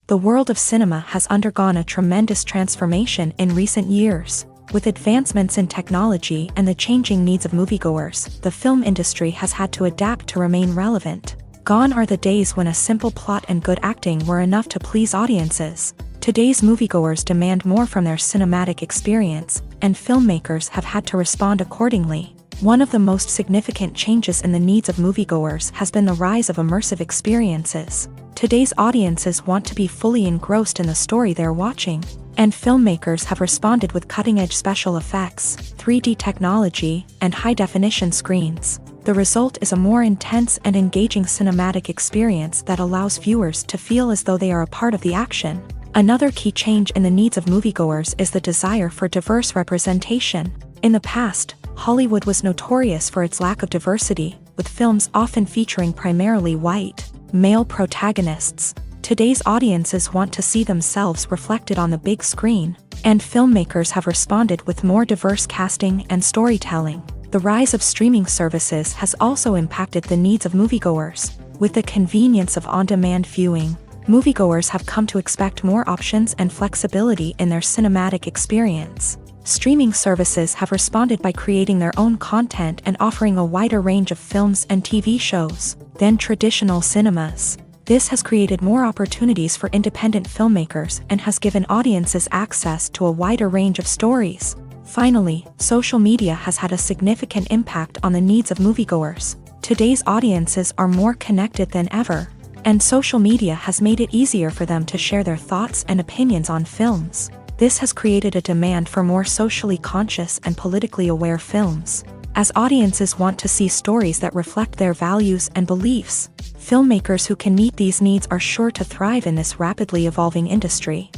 Speaker 1: The world of cinema has undergone a tremendous transformation in recent years. With advancements in technology and the changing needs of moviegoers, the film industry has had to adapt to remain relevant. Gone are the days when a simple plot and good acting were enough to please audiences. Today's moviegoers demand more from their cinematic experience, and filmmakers have had to respond accordingly. One of the most significant changes in the needs of moviegoers has been the rise of immersive experiences. Today's audiences want to be fully engrossed in the story they're watching, and filmmakers have responded with cutting-edge special effects, 3D technology, and high-definition screens. The result is a more intense and engaging cinematic experience that allows viewers to feel as though they are a part of the action. Another key change in the needs of moviegoers is the desire for diverse representation. In the past, Hollywood was notorious for its lack of diversity, with films often featuring primarily white, male protagonists. Today's audiences want to see themselves reflected on the big screen, and filmmakers have responded with more diverse casting and storytelling. The rise of streaming services has also impacted the needs of moviegoers. With the convenience of on-demand viewing, moviegoers have come to expect more options and flexibility in their cinematic experience. Streaming services have responded by creating their own content and offering a wider range of films and TV shows than traditional cinemas. This has created more opportunities for independent filmmakers and has given audiences access to a wider range of stories. Finally, social media has had a significant impact on the needs of moviegoers. Today's audiences are more connected than ever, and social media has made it easier for them to share their thoughts and opinions on films. This has created a demand for more socially conscious and politically aware films. As audiences want to see stories that reflect their values and beliefs, filmmakers who can meet these needs are sure to thrive in this rapidly evolving industry.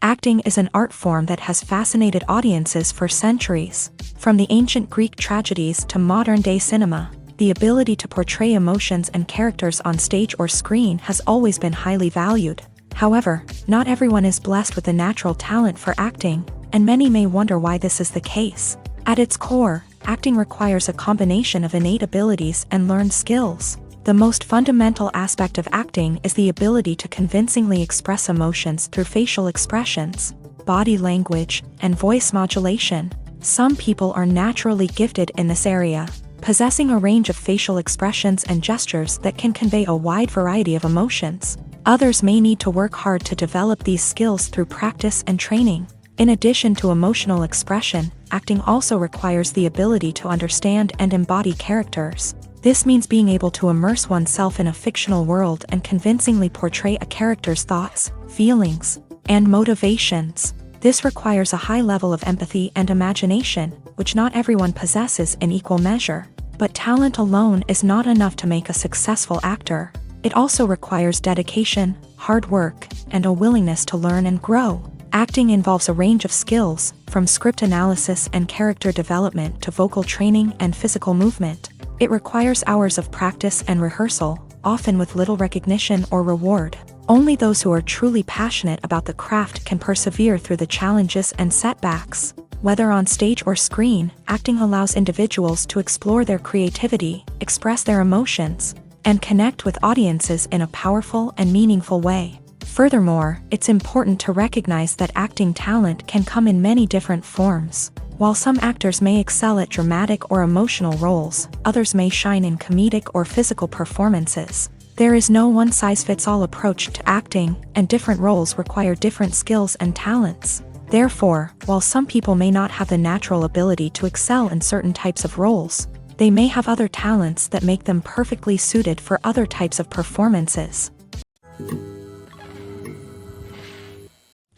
Speaker 1: Acting is an art form that has fascinated audiences for centuries. From the ancient Greek tragedies to modern-day cinema, the ability to portray emotions and characters on stage or screen has always been highly valued. However, not everyone is blessed with the natural talent for acting, and many may wonder why this is the case. At its core, acting requires a combination of innate abilities and learned skills. The most fundamental aspect of acting is the ability to convincingly express emotions through facial expressions, body language, and voice modulation. Some people are naturally gifted in this area, possessing a range of facial expressions and gestures that can convey a wide variety of emotions. Others may need to work hard to develop these skills through practice and training. In addition to emotional expression, acting also requires the ability to understand and embody characters. This means being able to immerse oneself in a fictional world and convincingly portray a character's thoughts, feelings, and motivations. This requires a high level of empathy and imagination, which not everyone possesses in equal measure. But talent alone is not enough to make a successful actor. It also requires dedication, hard work, and a willingness to learn and grow. Acting involves a range of skills, from script analysis and character development to vocal training and physical movement. It requires hours of practice and rehearsal, often with little recognition or reward. Only those who are truly passionate about the craft can persevere through the challenges and setbacks. Whether on stage or screen, acting allows individuals to explore their creativity, express their emotions, and connect with audiences in a powerful and meaningful way. Furthermore, it's important to recognize that acting talent can come in many different forms. While some actors may excel at dramatic or emotional roles, others may shine in comedic or physical performances. There is no one-size-fits-all approach to acting, and different roles require different skills and talents. Therefore, while some people may not have the natural ability to excel in certain types of roles, they may have other talents that make them perfectly suited for other types of performances.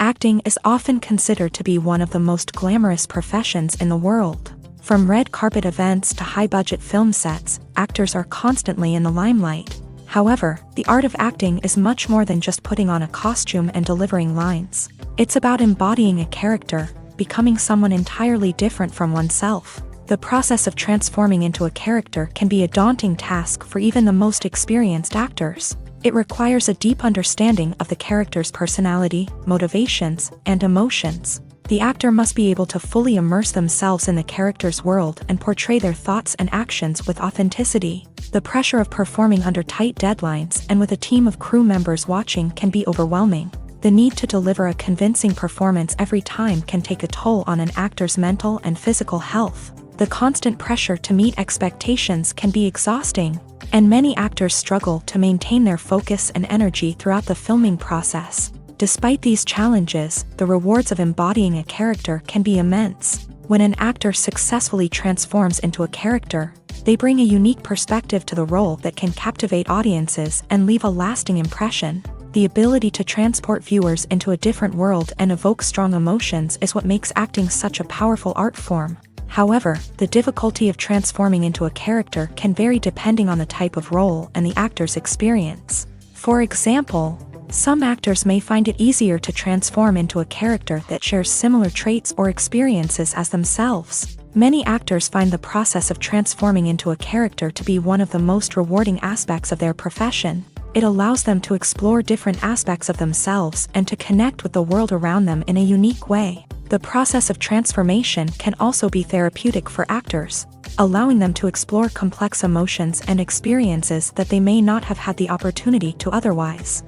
Speaker 1: Acting is often considered to be one of the most glamorous professions in the world. From red carpet events to high-budget film sets, actors are constantly in the limelight. However, the art of acting is much more than just putting on a costume and delivering lines. It's about embodying a character, becoming someone entirely different from oneself. The process of transforming into a character can be a daunting task for even the most experienced actors. It requires a deep understanding of the character's personality, motivations, and emotions. The actor must be able to fully immerse themselves in the character's world and portray their thoughts and actions with authenticity. The pressure of performing under tight deadlines and with a team of crew members watching can be overwhelming. The need to deliver a convincing performance every time can take a toll on an actor's mental and physical health. The constant pressure to meet expectations can be exhausting, and many actors struggle to maintain their focus and energy throughout the filming process. Despite these challenges, the rewards of embodying a character can be immense. When an actor successfully transforms into a character, they bring a unique perspective to the role that can captivate audiences and leave a lasting impression. The ability to transport viewers into a different world and evoke strong emotions is what makes acting such a powerful art form. However, the difficulty of transforming into a character can vary depending on the type of role and the actor's experience. For example, some actors may find it easier to transform into a character that shares similar traits or experiences as themselves. Many actors find the process of transforming into a character to be one of the most rewarding aspects of their profession. It allows them to explore different aspects of themselves and to connect with the world around them in a unique way. The process of transformation can also be therapeutic for actors, allowing them to explore complex emotions and experiences that they may not have had the opportunity to otherwise.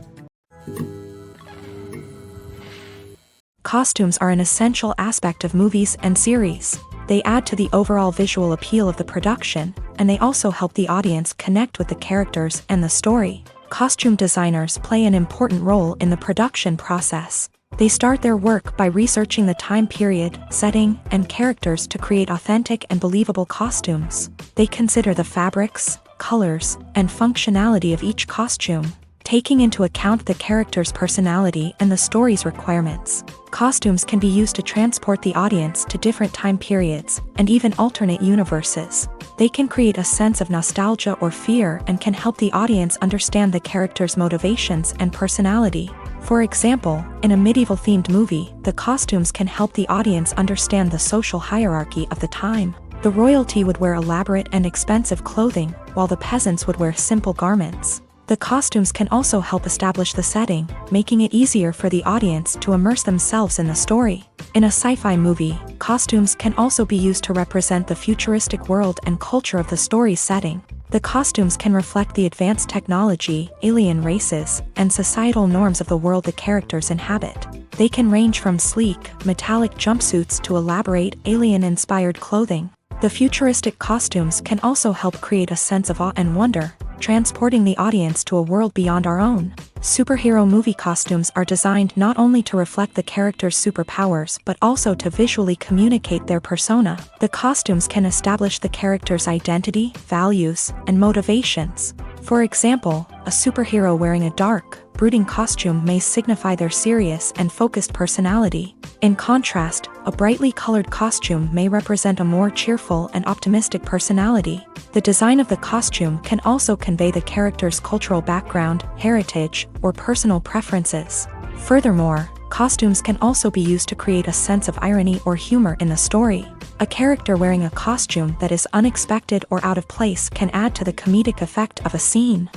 Speaker 1: Costumes are an essential aspect of movies and series. They add to the overall visual appeal of the production, and they also help the audience connect with the characters and the story. Costume designers play an important role in the production process. They start their work by researching the time period, setting, and characters to create authentic and believable costumes. They consider the fabrics, colors, and functionality of each costume, taking into account the character's personality and the story's requirements. Costumes can be used to transport the audience to different time periods and even alternate universes. They can create a sense of nostalgia or fear and can help the audience understand the character's motivations and personality. For example, in a medieval-themed movie, the costumes can help the audience understand the social hierarchy of the time. The royalty would wear elaborate and expensive clothing, while the peasants would wear simple garments. The costumes can also help establish the setting, making it easier for the audience to immerse themselves in the story. In a sci-fi movie, costumes can also be used to represent the futuristic world and culture of the story's setting. The costumes can reflect the advanced technology, alien races, and societal norms of the world the characters inhabit. They can range from sleek, metallic jumpsuits to elaborate, alien-inspired clothing. The futuristic costumes can also help create a sense of awe and wonder, transporting the audience to a world beyond our own. Superhero movie costumes are designed not only to reflect the character's superpowers but also to visually communicate their persona. The costumes can establish the character's identity, values, and motivations. For example, a superhero wearing a dark, brooding costume may signify their serious and focused personality. In contrast, a brightly colored costume may represent a more cheerful and optimistic personality. The design of the costume can also convey the character's cultural background, heritage, or personal preferences. Furthermore, costumes can also be used to create a sense of irony or humor in the story. A character wearing a costume that is unexpected or out of place can add to the comedic effect of a scene.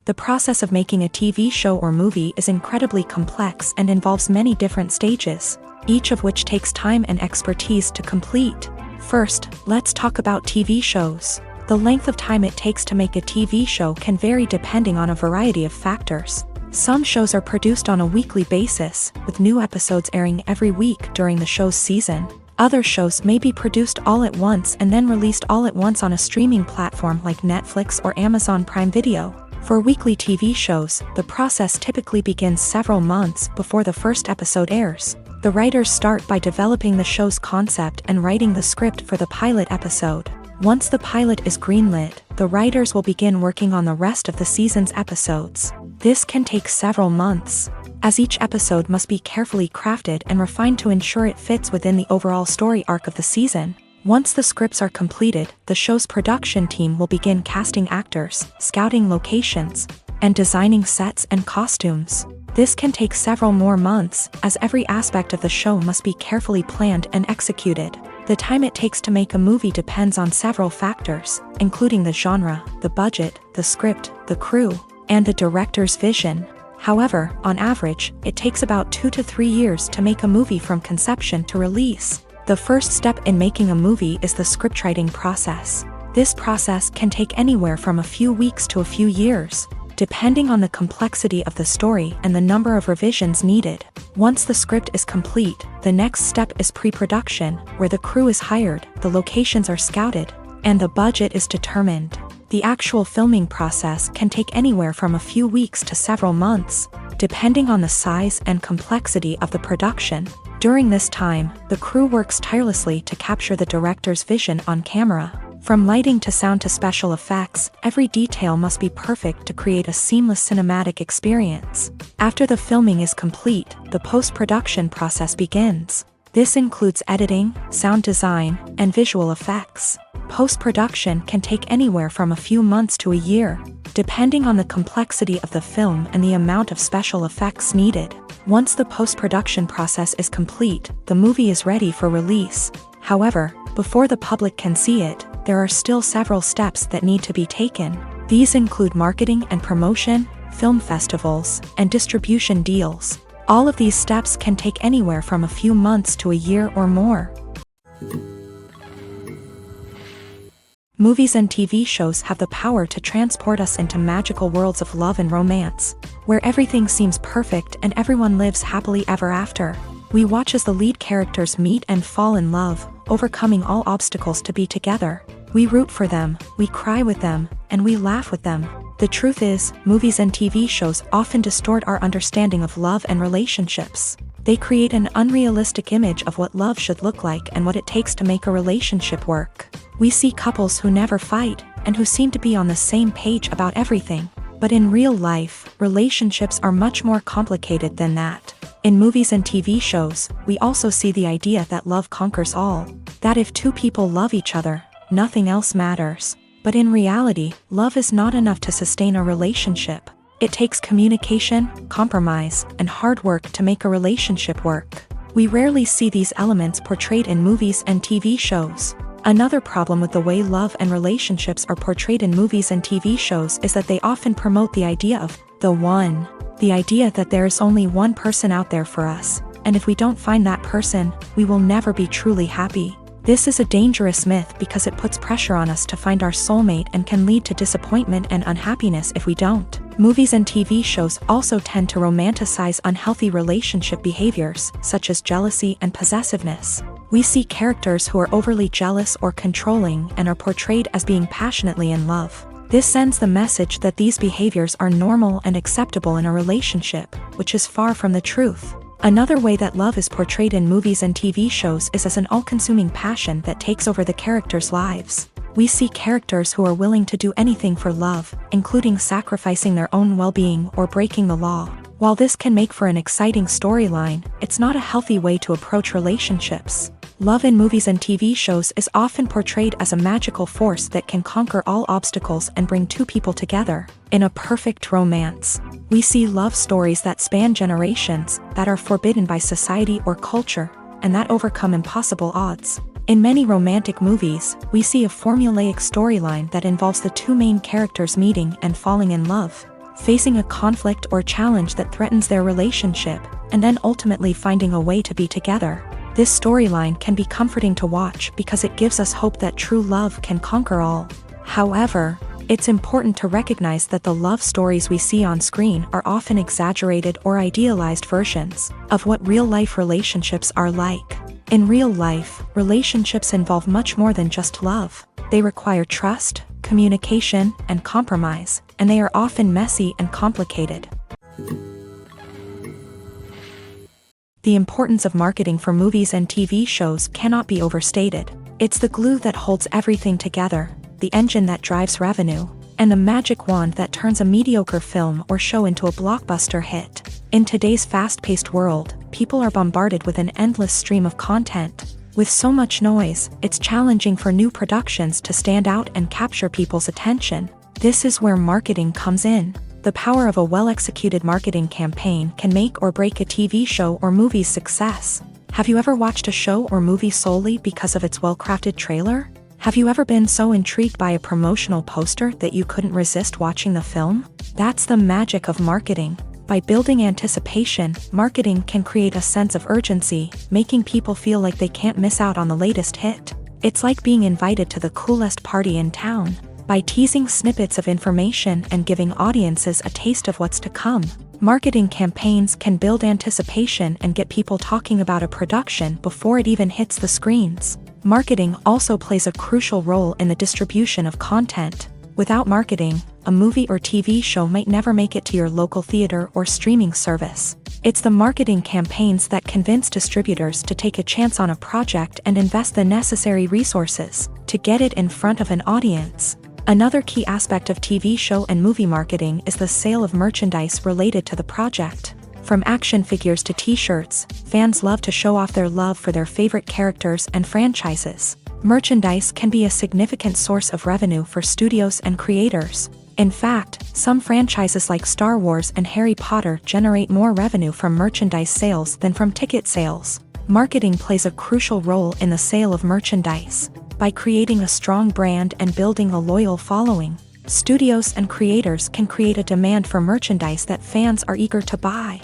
Speaker 1: The process of making a TV show or movie is incredibly complex and involves many different stages, each of which takes time and expertise to complete. First, let's talk about TV shows. The length of time it takes to make a TV show can vary depending on a variety of factors. Some shows are produced on a weekly basis, with new episodes airing every week during the show's season. Other shows may be produced all at once and then released all at once on a streaming platform like Netflix or Amazon Prime Video. For weekly TV shows, the process typically begins several months before the first episode airs. The writers start by developing the show's concept and writing the script for the pilot episode. Once the pilot is greenlit, the writers will begin working on the rest of the season's episodes. This can take several months, as each episode must be carefully crafted and refined to ensure it fits within the overall story arc of the season. Once the scripts are completed, the show's production team will begin casting actors, scouting locations, and designing sets and costumes. This can take several more months, as every aspect of the show must be carefully planned and executed. The time it takes to make a movie depends on several factors, including the genre, the budget, the script, the crew, and the director's vision. However, on average, it takes about 2 to 3 years to make a movie from conception to release. The first step in making a movie is the scriptwriting process. This process can take anywhere from a few weeks to a few years, depending on the complexity of the story and the number of revisions needed. Once the script is complete, the next step is pre-production, where the crew is hired, the locations are scouted, and the budget is determined. The actual filming process can take anywhere from a few weeks to several months, depending on the size and complexity of the production. During this time, the crew works tirelessly to capture the director's vision on camera. From lighting to sound to special effects, every detail must be perfect to create a seamless cinematic experience. After the filming is complete, the post-production process begins. This includes editing, sound design, and visual effects. Post-production can take anywhere from a few months to a year, depending on the complexity of the film and the amount of special effects needed. Once the post-production process is complete, the movie is ready for release. However, before the public can see it, there are still several steps that need to be taken. These include marketing and promotion, film festivals, and distribution deals. All of these steps can take anywhere from a few months to a year or more. Movies and TV shows have the power to transport us into magical worlds of love and romance, where everything seems perfect and everyone lives happily ever after. We watch as the lead characters meet and fall in love, overcoming all obstacles to be together. We root for them, we cry with them, and we laugh with them. The truth is, movies and TV shows often distort our understanding of love and relationships. They create an unrealistic image of what love should look like and what it takes to make a relationship work. We see couples who never fight, and who seem to be on the same page about everything. But in real life, relationships are much more complicated than that. In movies and TV shows, we also see the idea that love conquers all. That if two people love each other, nothing else matters. But in reality, love is not enough to sustain a relationship. It takes communication, compromise, and hard work to make a relationship work. We rarely see these elements portrayed in movies and TV shows. Another problem with the way love and relationships are portrayed in movies and TV shows is that they often promote the idea of the one. The idea that there is only one person out there for us, and if we don't find that person, we will never be truly happy. This is a dangerous myth because it puts pressure on us to find our soulmate and can lead to disappointment and unhappiness if we don't. Movies and TV shows also tend to romanticize unhealthy relationship behaviors, such as jealousy and possessiveness. We see characters who are overly jealous or controlling and are portrayed as being passionately in love. This sends the message that these behaviors are normal and acceptable in a relationship, which is far from the truth. Another way that love is portrayed in movies and TV shows is as an all-consuming passion that takes over the characters' lives. We see characters who are willing to do anything for love, including sacrificing their own well-being or breaking the law. While this can make for an exciting storyline, it's not a healthy way to approach relationships. Love in movies and TV shows is often portrayed as a magical force that can conquer all obstacles and bring two people together. In a perfect romance, we see love stories that span generations, that are forbidden by society or culture, and that overcome impossible odds. In many romantic movies, we see a formulaic storyline that involves the two main characters meeting and falling in love, facing a conflict or challenge that threatens their relationship, and then ultimately finding a way to be together. This storyline can be comforting to watch because it gives us hope that true love can conquer all. However, it's important to recognize that the love stories we see on screen are often exaggerated or idealized versions of what real-life relationships are like. In real life, relationships involve much more than just love. They require trust, communication, and compromise, and they are often messy and complicated. The importance of marketing for movies and TV shows cannot be overstated. It's the glue that holds everything together, the engine that drives revenue, and the magic wand that turns a mediocre film or show into a blockbuster hit. In today's fast-paced world, people are bombarded with an endless stream of content. With so much noise, it's challenging for new productions to stand out and capture people's attention. This is where marketing comes in. The power of a well-executed marketing campaign can make or break a TV show or movie's success. Have you ever watched a show or movie solely because of its well-crafted trailer? Have you ever been so intrigued by a promotional poster that you couldn't resist watching the film? That's the magic of marketing. By building anticipation, marketing can create a sense of urgency, making people feel like they can't miss out on the latest hit. It's like being invited to the coolest party in town. By teasing snippets of information and giving audiences a taste of what's to come, marketing campaigns can build anticipation and get people talking about a production before it even hits the screens. Marketing also plays a crucial role in the distribution of content. Without marketing, a movie or TV show might never make it to your local theater or streaming service. It's the marketing campaigns that convince distributors to take a chance on a project and invest the necessary resources to get it in front of an audience. Another key aspect of TV show and movie marketing is the sale of merchandise related to the project. From action figures to t-shirts, fans love to show off their love for their favorite characters and franchises. Merchandise can be a significant source of revenue for studios and creators. In fact, some franchises like Star Wars and Harry Potter generate more revenue from merchandise sales than from ticket sales. Marketing plays a crucial role in the sale of merchandise. By creating a strong brand and building a loyal following, studios and creators can create a demand for merchandise that fans are eager to buy.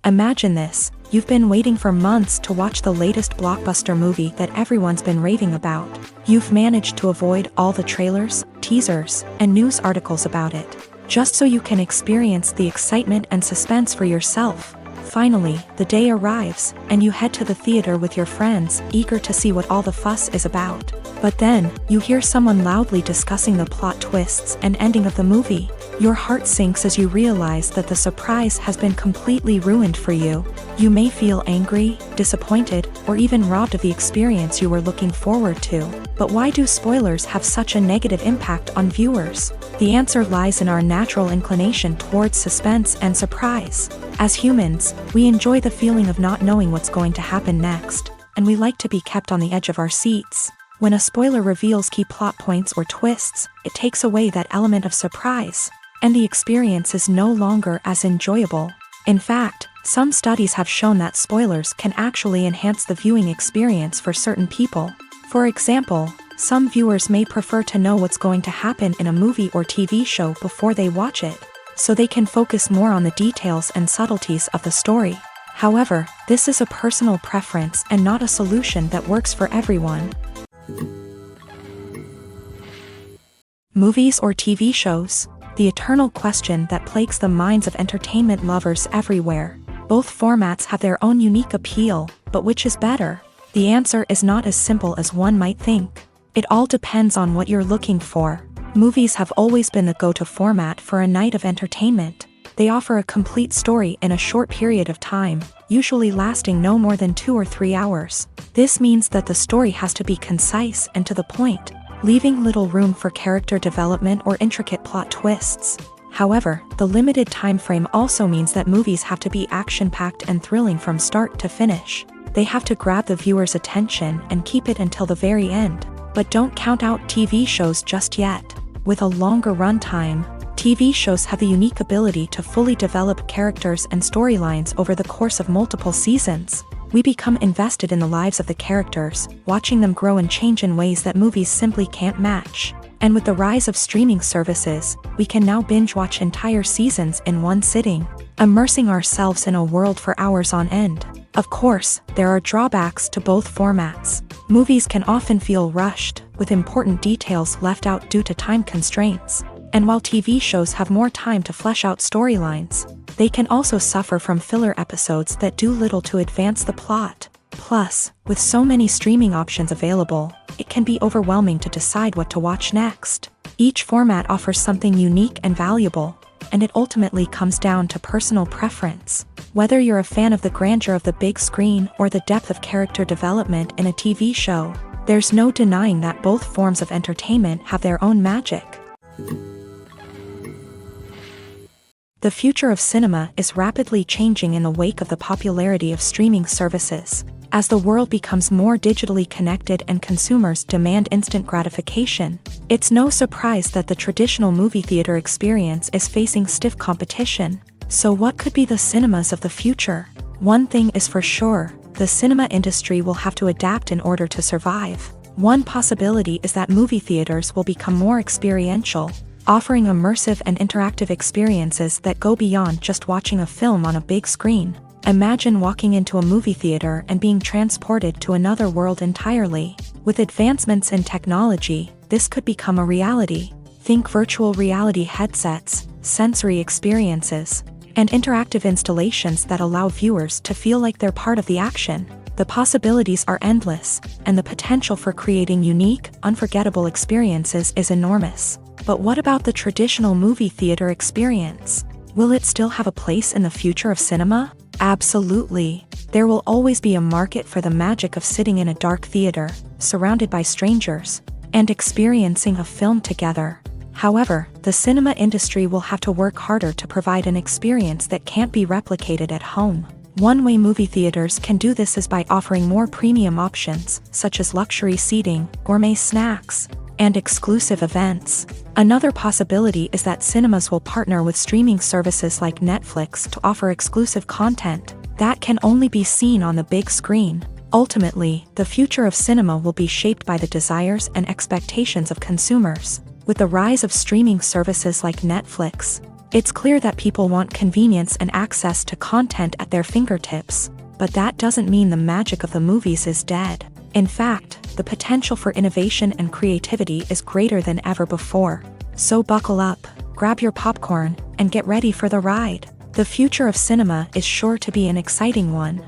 Speaker 1: Imagine this: you've been waiting for months to watch the latest blockbuster movie that everyone's been raving about. You've managed to avoid all the trailers, teasers, and news articles about it, just so you can experience the excitement and suspense for yourself. Finally, the day arrives, and you head to the theater with your friends, eager to see what all the fuss is about. But then, you hear someone loudly discussing the plot twists and ending of the movie. Your heart sinks as you realize that the surprise has been completely ruined for you. You may feel angry, disappointed, or even robbed of the experience you were looking forward to. But why do spoilers have such a negative impact on viewers? The answer lies in our natural inclination towards suspense and surprise. As humans, we enjoy the feeling of not knowing what's going to happen next, and we like to be kept on the edge of our seats. When a spoiler reveals key plot points or twists, it takes away that element of surprise, and the experience is no longer as enjoyable. In fact, some studies have shown that spoilers can actually enhance the viewing experience for certain people. For example, some viewers may prefer to know what's going to happen in a movie or TV show before they watch it, so they can focus more on the details and subtleties of the story. However, this is a personal preference and not a solution that works for everyone. Movies or TV shows? The eternal question that plagues the minds of entertainment lovers everywhere. Both formats have their own unique appeal, but which is better? The answer is not as simple as one might think. It all depends on what you're looking for. Movies have always been the go-to format for a night of entertainment. They offer a complete story in a short period of time, usually lasting no more than 2 or 3 hours. This means that the story has to be concise and to the point, leaving little room for character development or intricate plot twists. However, the limited time frame also means that movies have to be action-packed and thrilling from start to finish. They have to grab the viewer's attention and keep it until the very end. But don't count out TV shows just yet. With a longer runtime, TV shows have the unique ability to fully develop characters and storylines over the course of multiple seasons. We become invested in the lives of the characters, watching them grow and change in ways that movies simply can't match. And with the rise of streaming services, we can now binge-watch entire seasons in one sitting, immersing ourselves in a world for hours on end. Of course, there are drawbacks to both formats. Movies can often feel rushed, with important details left out due to time constraints. And while TV shows have more time to flesh out storylines, they can also suffer from filler episodes that do little to advance the plot. Plus, with so many streaming options available, it can be overwhelming to decide what to watch next. Each format offers something unique and valuable, and it ultimately comes down to personal preference. Whether you're a fan of the grandeur of the big screen or the depth of character development in a TV show, there's no denying that both forms of entertainment have their own magic. The future of cinema is rapidly changing in the wake of the popularity of streaming services. As the world becomes more digitally connected and consumers demand instant gratification, it's no surprise that the traditional movie theater experience is facing stiff competition. So what could be the cinemas of the future? One thing is for sure, the cinema industry will have to adapt in order to survive. One possibility is that movie theaters will become more experiential, offering immersive and interactive experiences that go beyond just watching a film on a big screen. Imagine walking into a movie theater and being transported to another world entirely. With advancements in technology, this could become a reality. Think virtual reality headsets, sensory experiences, and interactive installations that allow viewers to feel like they're part of the action. The possibilities are endless, and the potential for creating unique, unforgettable experiences is enormous. But what about the traditional movie theater experience? Will it still have a place in the future of cinema? Absolutely. There will always be a market for the magic of sitting in a dark theater, surrounded by strangers, and experiencing a film together. However, the cinema industry will have to work harder to provide an experience that can't be replicated at home. One way movie theaters can do this is by offering more premium options, such as luxury seating, gourmet snacks, and exclusive events. Another possibility is that cinemas will partner with streaming services like Netflix to offer exclusive content that can only be seen on the big screen. Ultimately, the future of cinema will be shaped by the desires and expectations of consumers. With the rise of streaming services like Netflix, it's clear that people want convenience and access to content at their fingertips. But that doesn't mean the magic of the movies is dead. In fact, the potential for innovation and creativity is greater than ever before. So buckle up, grab your popcorn, and get ready for the ride. The future of cinema is sure to be an exciting one.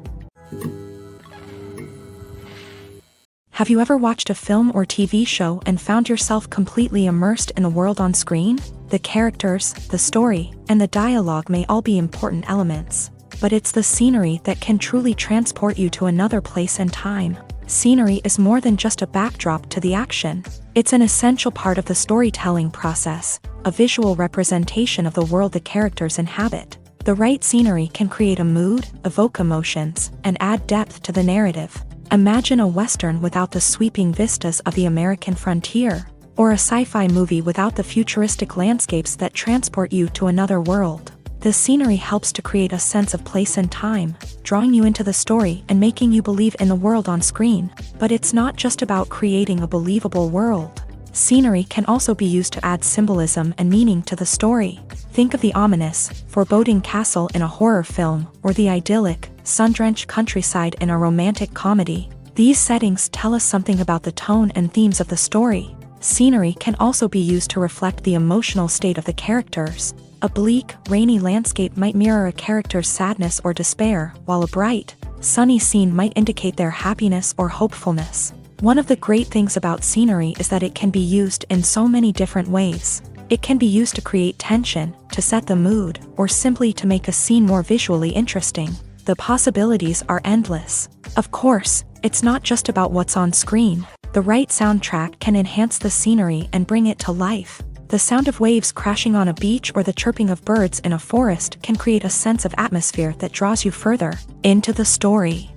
Speaker 1: Have you ever watched a film or TV show and found yourself completely immersed in the world on screen? The characters, the story, and the dialogue may all be important elements, but it's the scenery that can truly transport you to another place and time. Scenery is more than just a backdrop to the action. It's an essential part of the storytelling process, a visual representation of the world the characters inhabit. The right scenery can create a mood, evoke emotions, and add depth to the narrative. Imagine a Western without the sweeping vistas of the American frontier, or a sci-fi movie without the futuristic landscapes that transport you to another world. The scenery helps to create a sense of place and time, drawing you into the story and making you believe in the world on screen. But it's not just about creating a believable world. Scenery can also be used to add symbolism and meaning to the story. Think of the ominous, foreboding castle in a horror film, or the idyllic, sun-drenched countryside in a romantic comedy. These settings tell us something about the tone and themes of the story. Scenery can also be used to reflect the emotional state of the characters. A bleak, rainy landscape might mirror a character's sadness or despair, while a bright, sunny scene might indicate their happiness or hopefulness. One of the great things about scenery is that it can be used in so many different ways. It can be used to create tension, to set the mood, or simply to make a scene more visually interesting. The possibilities are endless. Of course, it's not just about what's on screen. The right soundtrack can enhance the scenery and bring it to life. The sound of waves crashing on a beach or the chirping of birds in a forest can create a sense of atmosphere that draws you further into the story.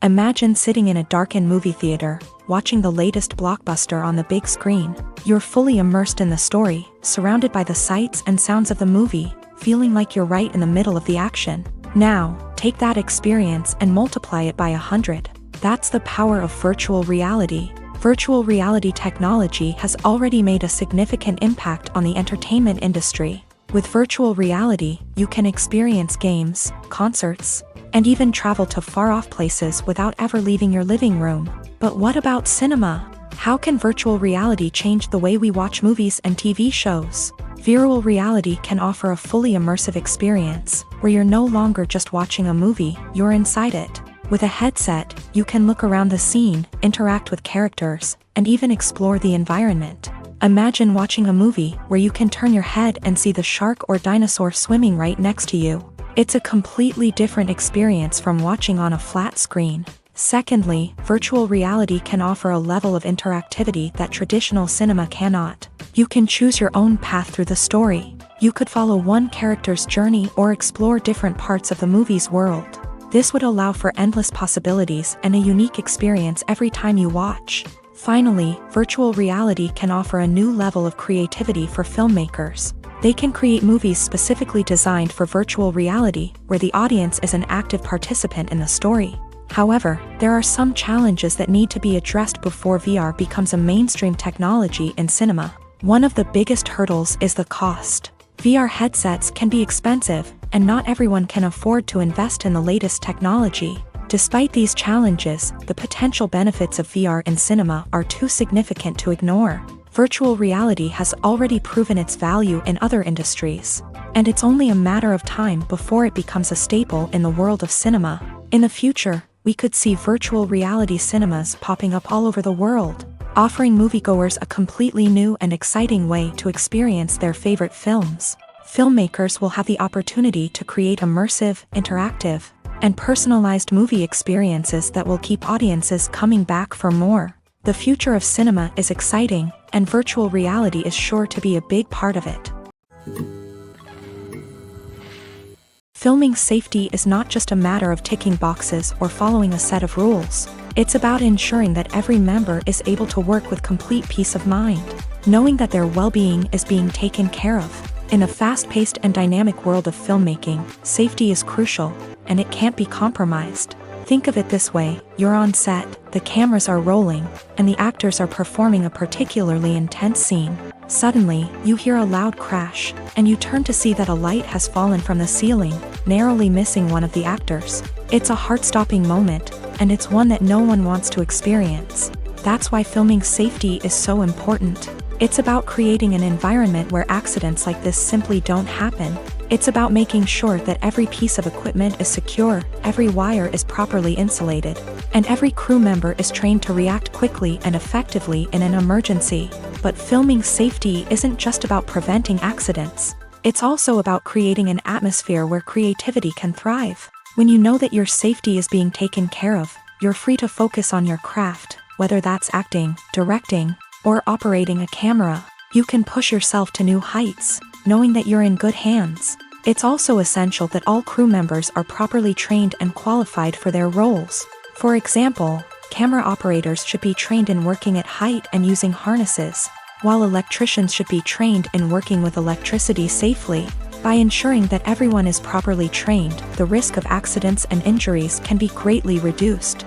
Speaker 1: Imagine sitting in a darkened movie theater, watching the latest blockbuster on the big screen. You're fully immersed in the story, surrounded by the sights and sounds of the movie, feeling like you're right in the middle of the action. Now, take that experience and multiply it by 100. That's the power of virtual reality. Virtual reality technology has already made a significant impact on the entertainment industry. With virtual reality, you can experience games, concerts, and even travel to far-off places without ever leaving your living room. But what about cinema? How can virtual reality change the way we watch movies and TV shows? Virtual reality can offer a fully immersive experience, where you're no longer just watching a movie, you're inside it. With a headset, you can look around the scene, interact with characters, and even explore the environment. Imagine watching a movie where you can turn your head and see the shark or dinosaur swimming right next to you. It's a completely different experience from watching on a flat screen. Secondly, virtual reality can offer a level of interactivity that traditional cinema cannot. You can choose your own path through the story. You could follow one character's journey or explore different parts of the movie's world. This would allow for endless possibilities and a unique experience every time you watch. Finally, virtual reality can offer a new level of creativity for filmmakers. They can create movies specifically designed for virtual reality, where the audience is an active participant in the story. However, there are some challenges that need to be addressed before VR becomes a mainstream technology in cinema. One of the biggest hurdles is the cost. VR headsets can be expensive, and not everyone can afford to invest in the latest technology. Despite these challenges, the potential benefits of VR in cinema are too significant to ignore. Virtual reality has already proven its value in other industries, and it's only a matter of time before it becomes a staple in the world of cinema. In the future, we could see virtual reality cinemas popping up all over the world, offering moviegoers a completely new and exciting way to experience their favorite films. Filmmakers will have the opportunity to create immersive, interactive, and personalized movie experiences that will keep audiences coming back for more. The future of cinema is exciting, and virtual reality is sure to be a big part of it. Filming safety is not just a matter of ticking boxes or following a set of rules. It's about ensuring that every member is able to work with complete peace of mind, knowing that their well-being is being taken care of. In a fast-paced and dynamic world of filmmaking, safety is crucial, and it can't be compromised. Think of it this way: you're on set, the cameras are rolling, and the actors are performing a particularly intense scene. Suddenly, you hear a loud crash, and you turn to see that a light has fallen from the ceiling, narrowly missing one of the actors. It's a heart-stopping moment, and it's one that no one wants to experience. That's why filming safety is so important. It's about creating an environment where accidents like this simply don't happen. It's about making sure that every piece of equipment is secure, every wire is properly insulated, and every crew member is trained to react quickly and effectively in an emergency. But filming safety isn't just about preventing accidents. It's also about creating an atmosphere where creativity can thrive. When you know that your safety is being taken care of, you're free to focus on your craft, whether that's acting, directing, or operating a camera. You can push yourself to new heights, knowing that you're in good hands. It's also essential that all crew members are properly trained and qualified for their roles. For example, camera operators should be trained in working at height and using harnesses, while electricians should be trained in working with electricity safely. By ensuring that everyone is properly trained, the risk of accidents and injuries can be greatly reduced.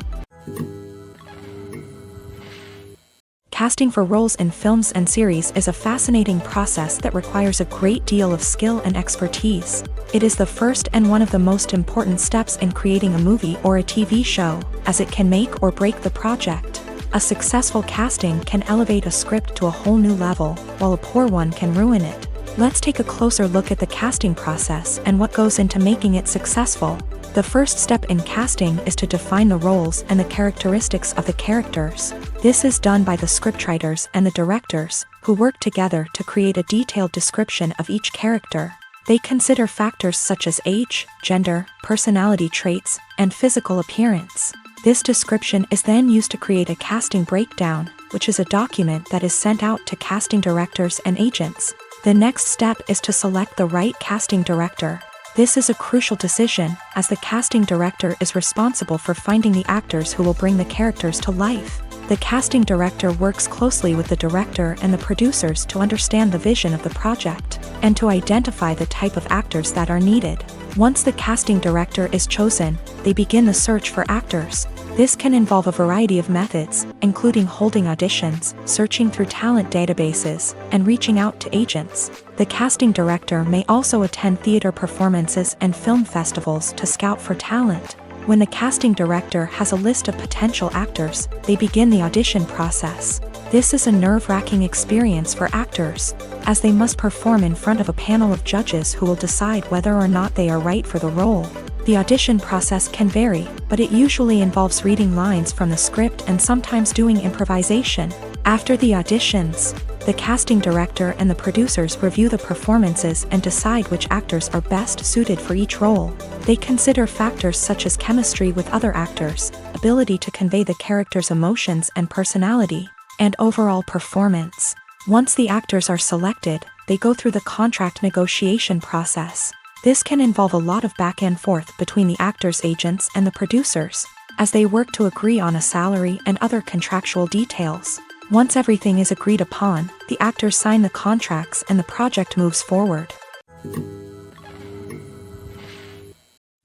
Speaker 1: Casting for roles in films and series is a fascinating process that requires a great deal of skill and expertise. It is the first and one of the most important steps in creating a movie or a TV show, as it can make or break the project. A successful casting can elevate a script to a whole new level, while a poor one can ruin it. Let's take a closer look at the casting process and what goes into making it successful. The first step in casting is to define the roles and the characteristics of the characters. This is done by the scriptwriters and the directors, who work together to create a detailed description of each character. They consider factors such as age, gender, personality traits, and physical appearance. This description is then used to create a casting breakdown, which is a document that is sent out to casting directors and agents. The next step is to select the right casting director. This is a crucial decision, as the casting director is responsible for finding the actors who will bring the characters to life. The casting director works closely with the director and the producers to understand the vision of the project, and to identify the type of actors that are needed. Once the casting director is chosen, they begin the search for actors. This can involve a variety of methods, including holding auditions, searching through talent databases, and reaching out to agents. The casting director may also attend theater performances and film festivals to scout for talent. When the casting director has a list of potential actors, they begin the audition process. This is a nerve-wracking experience for actors, as they must perform in front of a panel of judges who will decide whether or not they are right for the role. The audition process can vary, but it usually involves reading lines from the script and sometimes doing improvisation. After the auditions, the casting director and the producers review the performances and decide which actors are best suited for each role. They consider factors such as chemistry with other actors, ability to convey the character's emotions and personality, and overall performance. Once the actors are selected, they go through the contract negotiation process. This can involve a lot of back and forth between the actors' agents and the producers, as they work to agree on a salary and other contractual details. Once everything is agreed upon, the actors sign the contracts and the project moves forward.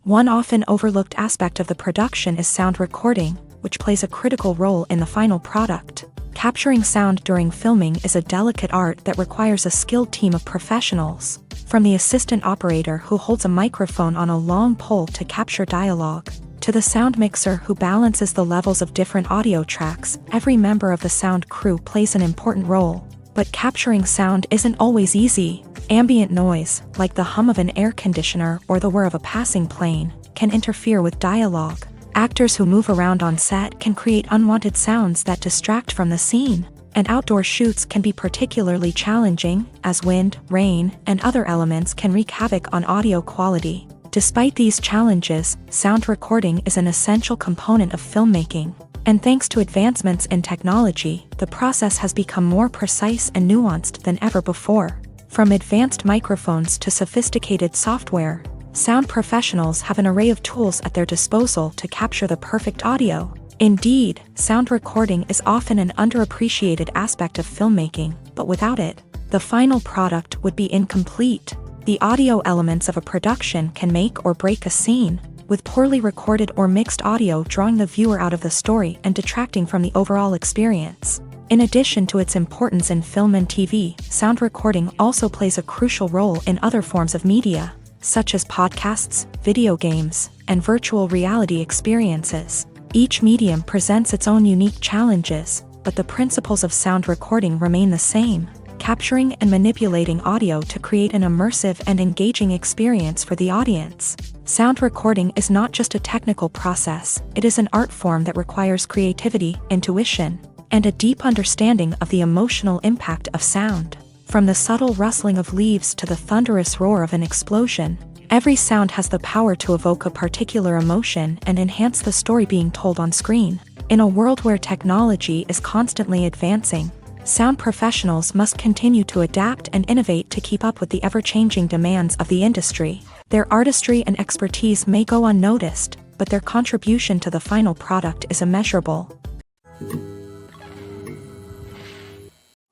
Speaker 1: One often overlooked aspect of the production is sound recording, which plays a critical role in the final product. Capturing sound during filming is a delicate art that requires a skilled team of professionals, from the assistant operator who holds a microphone on a long pole to capture dialogue, to the sound mixer who balances the levels of different audio tracks. Every member of the sound crew plays an important role. But capturing sound isn't always easy. Ambient noise, like the hum of an air conditioner or the whir of a passing plane, can interfere with dialogue. Actors who move around on set can create unwanted sounds that distract from the scene. And outdoor shoots can be particularly challenging, as wind, rain, and other elements can wreak havoc on audio quality. Despite these challenges, sound recording is an essential component of filmmaking. And thanks to advancements in technology, the process has become more precise and nuanced than ever before. From advanced microphones to sophisticated software, sound professionals have an array of tools at their disposal to capture the perfect audio. Indeed, sound recording is often an underappreciated aspect of filmmaking, but without it, the final product would be incomplete. The audio elements of a production can make or break a scene, with poorly recorded or mixed audio drawing the viewer out of the story and detracting from the overall experience. In addition to its importance in film and TV, sound recording also plays a crucial role in other forms of media, such as podcasts, video games, and virtual reality experiences. Each medium presents its own unique challenges, but the principles of sound recording remain the same: capturing and manipulating audio to create an immersive and engaging experience for the audience. Sound recording is not just a technical process, it is an art form that requires creativity, intuition, and a deep understanding of the emotional impact of sound. From the subtle rustling of leaves to the thunderous roar of an explosion, every sound has the power to evoke a particular emotion and enhance the story being told on screen. In a world where technology is constantly advancing, sound professionals must continue to adapt and innovate to keep up with the ever-changing demands of the industry. Their artistry and expertise may go unnoticed, but their contribution to the final product is immeasurable.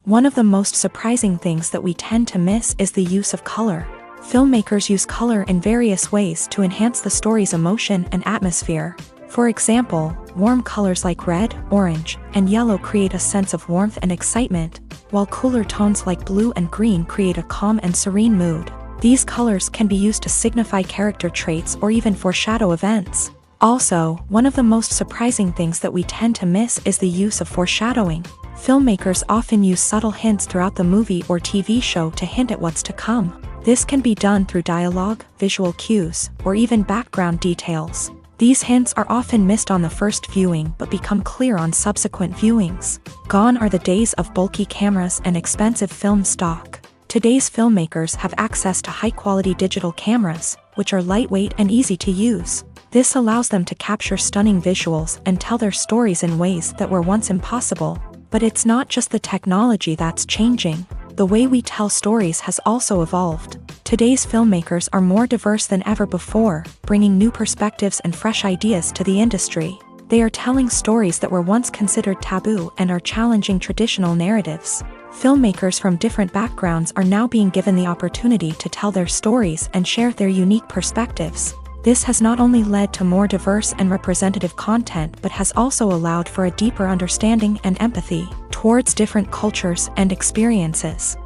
Speaker 1: One of the most surprising things that we tend to miss is the use of color. Filmmakers use color in various ways to enhance the story's emotion and atmosphere. For example, warm colors like red, orange, and yellow create a sense of warmth and excitement, while cooler tones like blue and green create a calm and serene mood. These colors can be used to signify character traits or even foreshadow events. Also, one of the most surprising things that we tend to miss is the use of foreshadowing. Filmmakers often use subtle hints throughout the movie or TV show to hint at what's to come. This can be done through dialogue, visual cues, or even background details. These hints are often missed on the first viewing but become clear on subsequent viewings. Gone are the days of bulky cameras and expensive film stock. Today's filmmakers have access to high-quality digital cameras, which are lightweight and easy to use. This allows them to capture stunning visuals and tell their stories in ways that were once impossible. But it's not just the technology that's changing. The way we tell stories has also evolved. Today's filmmakers are more diverse than ever before, bringing new perspectives and fresh ideas to the industry. They are telling stories that were once considered taboo and are challenging traditional narratives. Filmmakers from different backgrounds are now being given the opportunity to tell their stories and share their unique perspectives. This has not only led to more diverse and representative content but has also allowed for a deeper understanding and empathy towards different cultures and experiences.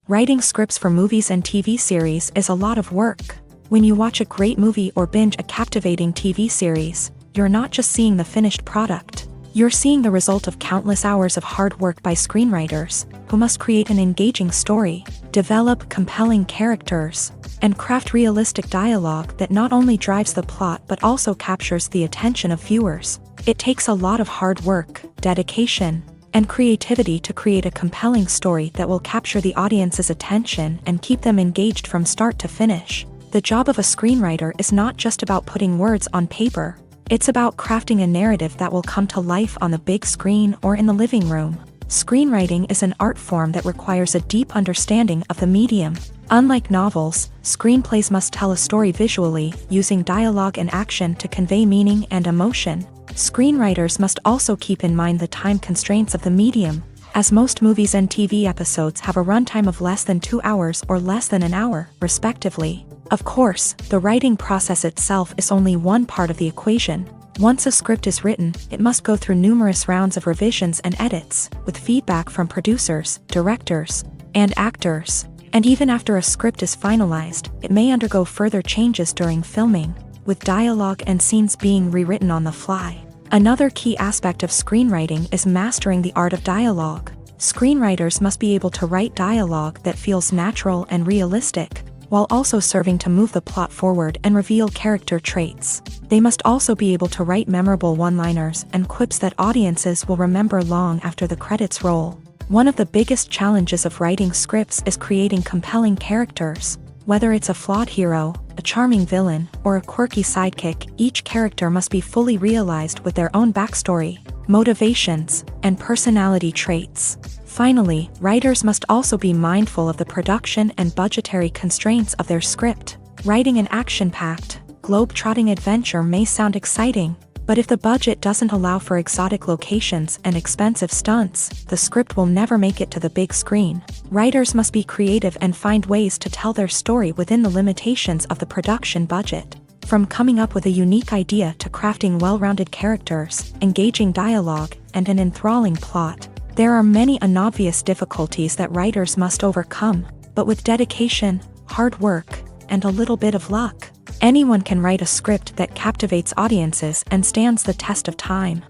Speaker 1: Writing scripts for movies and TV series is a lot of work. When you watch a great movie or binge a captivating TV series, you're not just seeing the finished product. You're seeing the result of countless hours of hard work by screenwriters, who must create an engaging story, develop compelling characters, and craft realistic dialogue that not only drives the plot but also captures the attention of viewers. It takes a lot of hard work, dedication, and creativity to create a compelling story that will capture the audience's attention and keep them engaged from start to finish. The job of a screenwriter is not just about putting words on paper. It's about crafting a narrative that will come to life on the big screen or in the living room. Screenwriting is an art form that requires a deep understanding of the medium. Unlike novels, screenplays must tell a story visually, using dialogue and action to convey meaning and emotion. Screenwriters must also keep in mind the time constraints of the medium, as most movies and TV episodes have a runtime of less than 2 hours or less than an hour, respectively. Of course, the writing process itself is only one part of the equation. Once a script is written, it must go through numerous rounds of revisions and edits, with feedback from producers, directors, and actors. And even after a script is finalized, it may undergo further changes during filming, with dialogue and scenes being rewritten on the fly. Another key aspect of screenwriting is mastering the art of dialogue. Screenwriters must be able to write dialogue that feels natural and realistic, while also serving to move the plot forward and reveal character traits. They must also be able to write memorable one-liners and quips that audiences will remember long after the credits roll. One of the biggest challenges of writing scripts is creating compelling characters. Whether it's a flawed hero, a charming villain, or a quirky sidekick, each character must be fully realized with their own backstory, motivations, and personality traits. Finally, writers must also be mindful of the production and budgetary constraints of their script. Writing an action-packed, globe-trotting adventure may sound exciting, but if the budget doesn't allow for exotic locations and expensive stunts, the script will never make it to the big screen. Writers must be creative and find ways to tell their story within the limitations of the production budget. From coming up with a unique idea to crafting well-rounded characters, engaging dialogue, and an enthralling plot, there are many unobvious difficulties that writers must overcome, but with dedication, hard work, and a little bit of luck, anyone can write a script that captivates audiences and stands the test of time.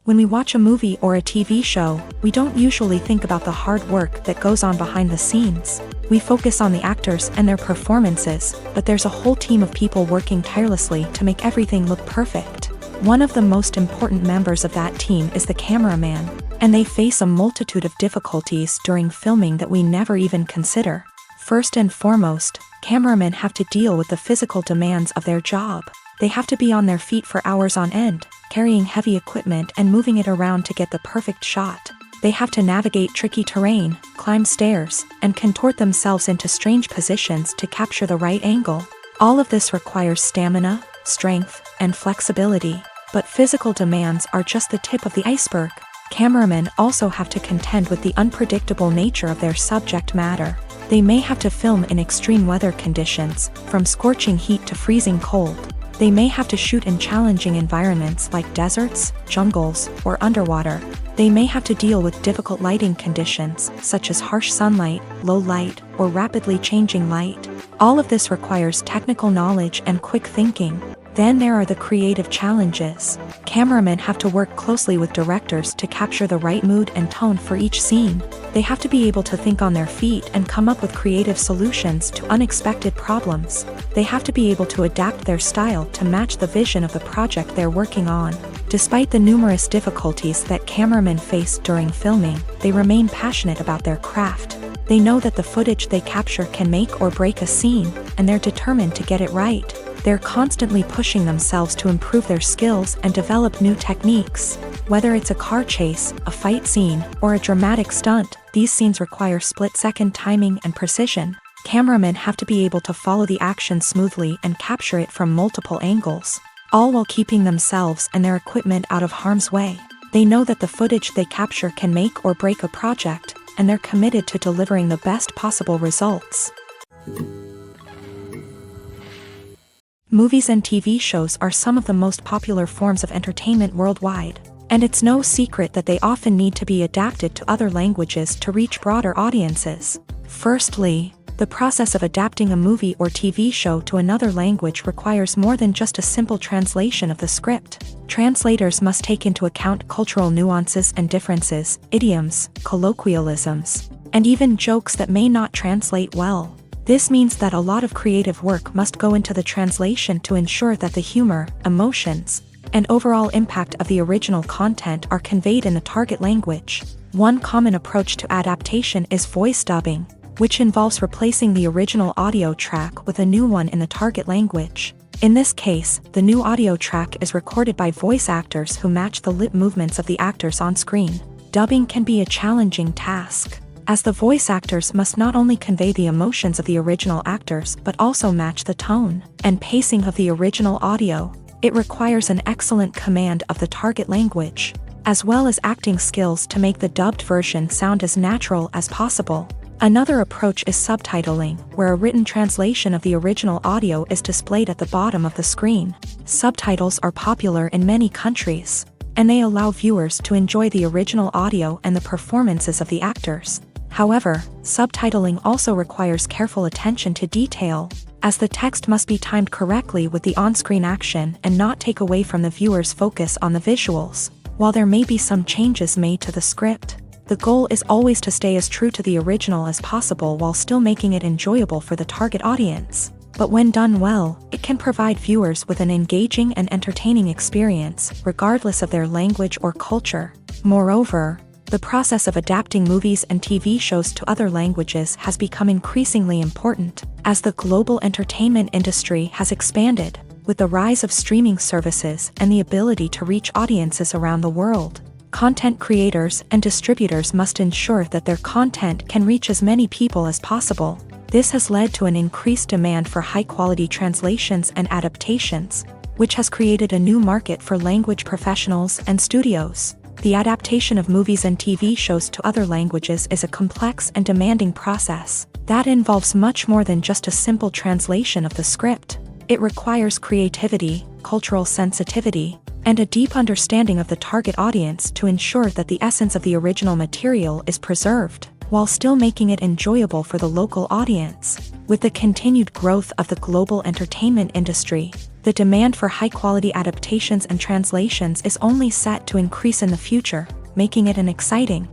Speaker 1: When we watch a movie or a TV show, we don't usually think about the hard work that goes on behind the scenes. We focus on the actors and their performances, but there's a whole team of people working tirelessly to make everything look perfect. One of the most important members of that team is the cameraman, and they face a multitude of difficulties during filming that we never even consider. First and foremost, cameramen have to deal with the physical demands of their job. They have to be on their feet for hours on end, carrying heavy equipment and moving it around to get the perfect shot. They have to navigate tricky terrain, climb stairs, and contort themselves into strange positions to capture the right angle. All of this requires stamina, strength, and flexibility. But physical demands are just the tip of the iceberg. Cameramen also have to contend with the unpredictable nature of their subject matter. They may have to film in extreme weather conditions, from scorching heat to freezing cold. They may have to shoot in challenging environments like deserts, jungles, or underwater. They may have to deal with difficult lighting conditions, such as harsh sunlight, low light, or rapidly changing light. All of this requires technical knowledge and quick thinking. Then there are the creative challenges. Cameramen have to work closely with directors to capture the right mood and tone for each scene. They have to be able to think on their feet and come up with creative solutions to unexpected problems. They have to be able to adapt their style to match the vision of the project they're working on. Despite the numerous difficulties that cameramen face during filming, they remain passionate about their craft. They know that the footage they capture can make or break a scene, and they're determined to get it right. They're constantly pushing themselves to improve their skills and develop new techniques. Whether it's a car chase, a fight scene, or a dramatic stunt, these scenes require split-second timing and precision. Cameramen have to be able to follow the action smoothly and capture it from multiple angles, all while keeping themselves and their equipment out of harm's way. They know that the footage they capture can make or break a project, and they're committed to delivering the best possible results. Movies and TV shows are some of the most popular forms of entertainment worldwide, and it's no secret that they often need to be adapted to other languages to reach broader audiences. Firstly, the process of adapting a movie or TV show to another language requires more than just a simple translation of the script. Translators must take into account cultural nuances and differences, idioms, colloquialisms, and even jokes that may not translate well. This means that a lot of creative work must go into the translation to ensure that the humor, emotions, and overall impact of the original content are conveyed in the target language. One common approach to adaptation is voice dubbing, which involves replacing the original audio track with a new one in the target language. In this case, the new audio track is recorded by voice actors who match the lip movements of the actors on screen. Dubbing can be a challenging task, as the voice actors must not only convey the emotions of the original actors but also match the tone and pacing of the original audio. It requires an excellent command of the target language, as well as acting skills to make the dubbed version sound as natural as possible. Another approach is subtitling, where a written translation of the original audio is displayed at the bottom of the screen. Subtitles are popular in many countries, and they allow viewers to enjoy the original audio and the performances of the actors. However, subtitling also requires careful attention to detail, as the text must be timed correctly with the on-screen action and not take away from the viewer's focus on the visuals. While there may be some changes made to the script, the goal is always to stay as true to the original as possible while still making it enjoyable for the target audience. But when done well, it can provide viewers with an engaging and entertaining experience, regardless of their language or culture. Moreover, the process of adapting movies and TV shows to other languages has become increasingly important, as the global entertainment industry has expanded, with the rise of streaming services and the ability to reach audiences around the world. Content creators and distributors must ensure that their content can reach as many people as possible. This has led to an increased demand for high-quality translations and adaptations, which has created a new market for language professionals and studios. The adaptation of movies and TV shows to other languages is a complex and demanding process that involves much more than just a simple translation of the script. It requires creativity, cultural sensitivity, and a deep understanding of the target audience to ensure that the essence of the original material is preserved, while still making it enjoyable for the local audience. With the continued growth of the global entertainment industry, the demand for high-quality adaptations and translations is only set to increase in the future, making it an exciting.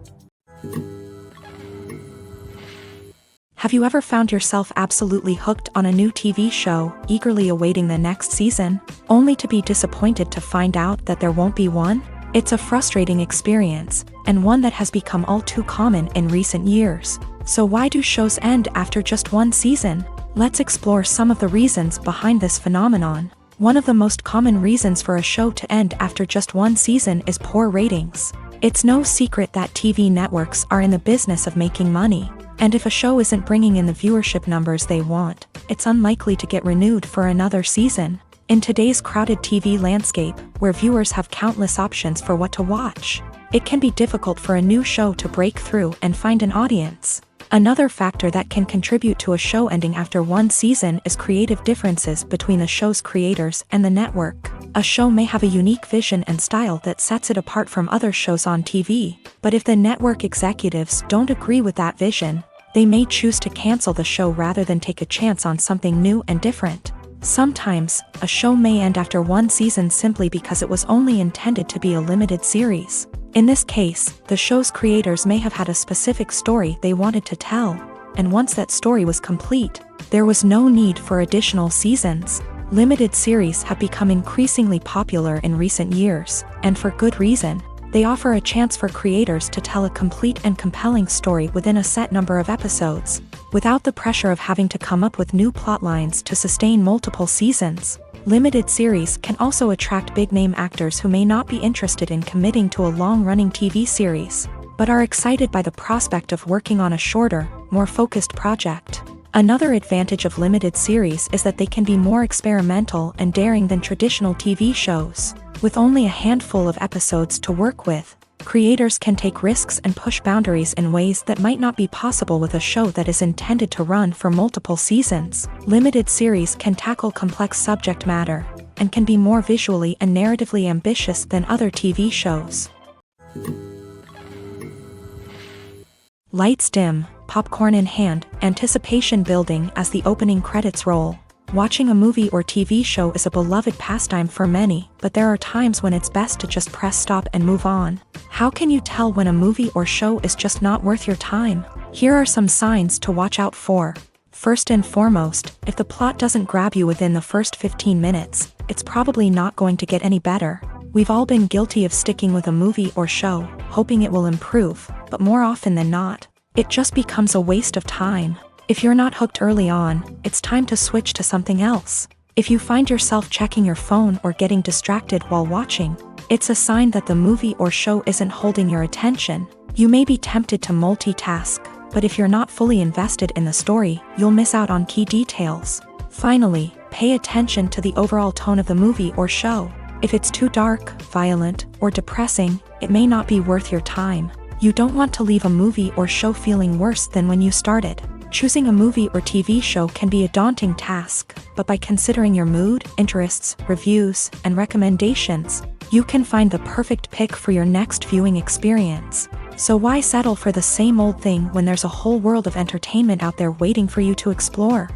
Speaker 1: Have you ever found yourself absolutely hooked on a new TV show, eagerly awaiting the next season, only to be disappointed to find out that there won't be one? It's a frustrating experience, and one that has become all too common in recent years. So why do shows end after just one season? Let's explore some of the reasons behind this phenomenon. One of the most common reasons for a show to end after just one season is poor ratings. It's no secret that TV networks are in the business of making money, and if a show isn't bringing in the viewership numbers they want, it's unlikely to get renewed for another season. In today's crowded TV landscape, where viewers have countless options for what to watch, it can be difficult for a new show to break through and find an audience. Another factor that can contribute to a show ending after one season is creative differences between the show's creators and the network. A show may have a unique vision and style that sets it apart from other shows on TV, but if the network executives don't agree with that vision, they may choose to cancel the show rather than take a chance on something new and different. Sometimes, a show may end after one season simply because it was only intended to be a limited series. In this case, the show's creators may have had a specific story they wanted to tell, and once that story was complete, there was no need for additional seasons. Limited series have become increasingly popular in recent years, and for good reason. They offer a chance for creators to tell a complete and compelling story within a set number of episodes, without the pressure of having to come up with new plot lines to sustain multiple seasons. Limited series can also attract big-name actors who may not be interested in committing to a long-running TV series, but are excited by the prospect of working on a shorter, more focused project. Another advantage of limited series is that they can be more experimental and daring than traditional TV shows. With only a handful of episodes to work with, creators can take risks and push boundaries in ways that might not be possible with a show that is intended to run for multiple seasons. Limited series can tackle complex subject matter, and can be more visually and narratively ambitious than other TV shows. Lights dim, popcorn in hand, anticipation building as the opening credits roll. Watching a movie or TV show is a beloved pastime for many, but there are times when it's best to just press stop and move on. How can you tell when a movie or show is just not worth your time? Here are some signs to watch out for. First and foremost, if the plot doesn't grab you within the first 15 minutes, it's probably not going to get any better. We've all been guilty of sticking with a movie or show, hoping it will improve, but more often than not, it just becomes a waste of time. If you're not hooked early on, it's time to switch to something else. If you find yourself checking your phone or getting distracted while watching, it's a sign that the movie or show isn't holding your attention. You may be tempted to multitask, but if you're not fully invested in the story, you'll miss out on key details. Finally, pay attention to the overall tone of the movie or show. If it's too dark, violent, or depressing, it may not be worth your time. You don't want to leave a movie or show feeling worse than when you started. Choosing a movie or TV show can be a daunting task, but by considering your mood, interests, reviews, and recommendations, you can find the perfect pick for your next viewing experience. So why settle for the same old thing when there's a whole world of entertainment out there waiting for you to explore?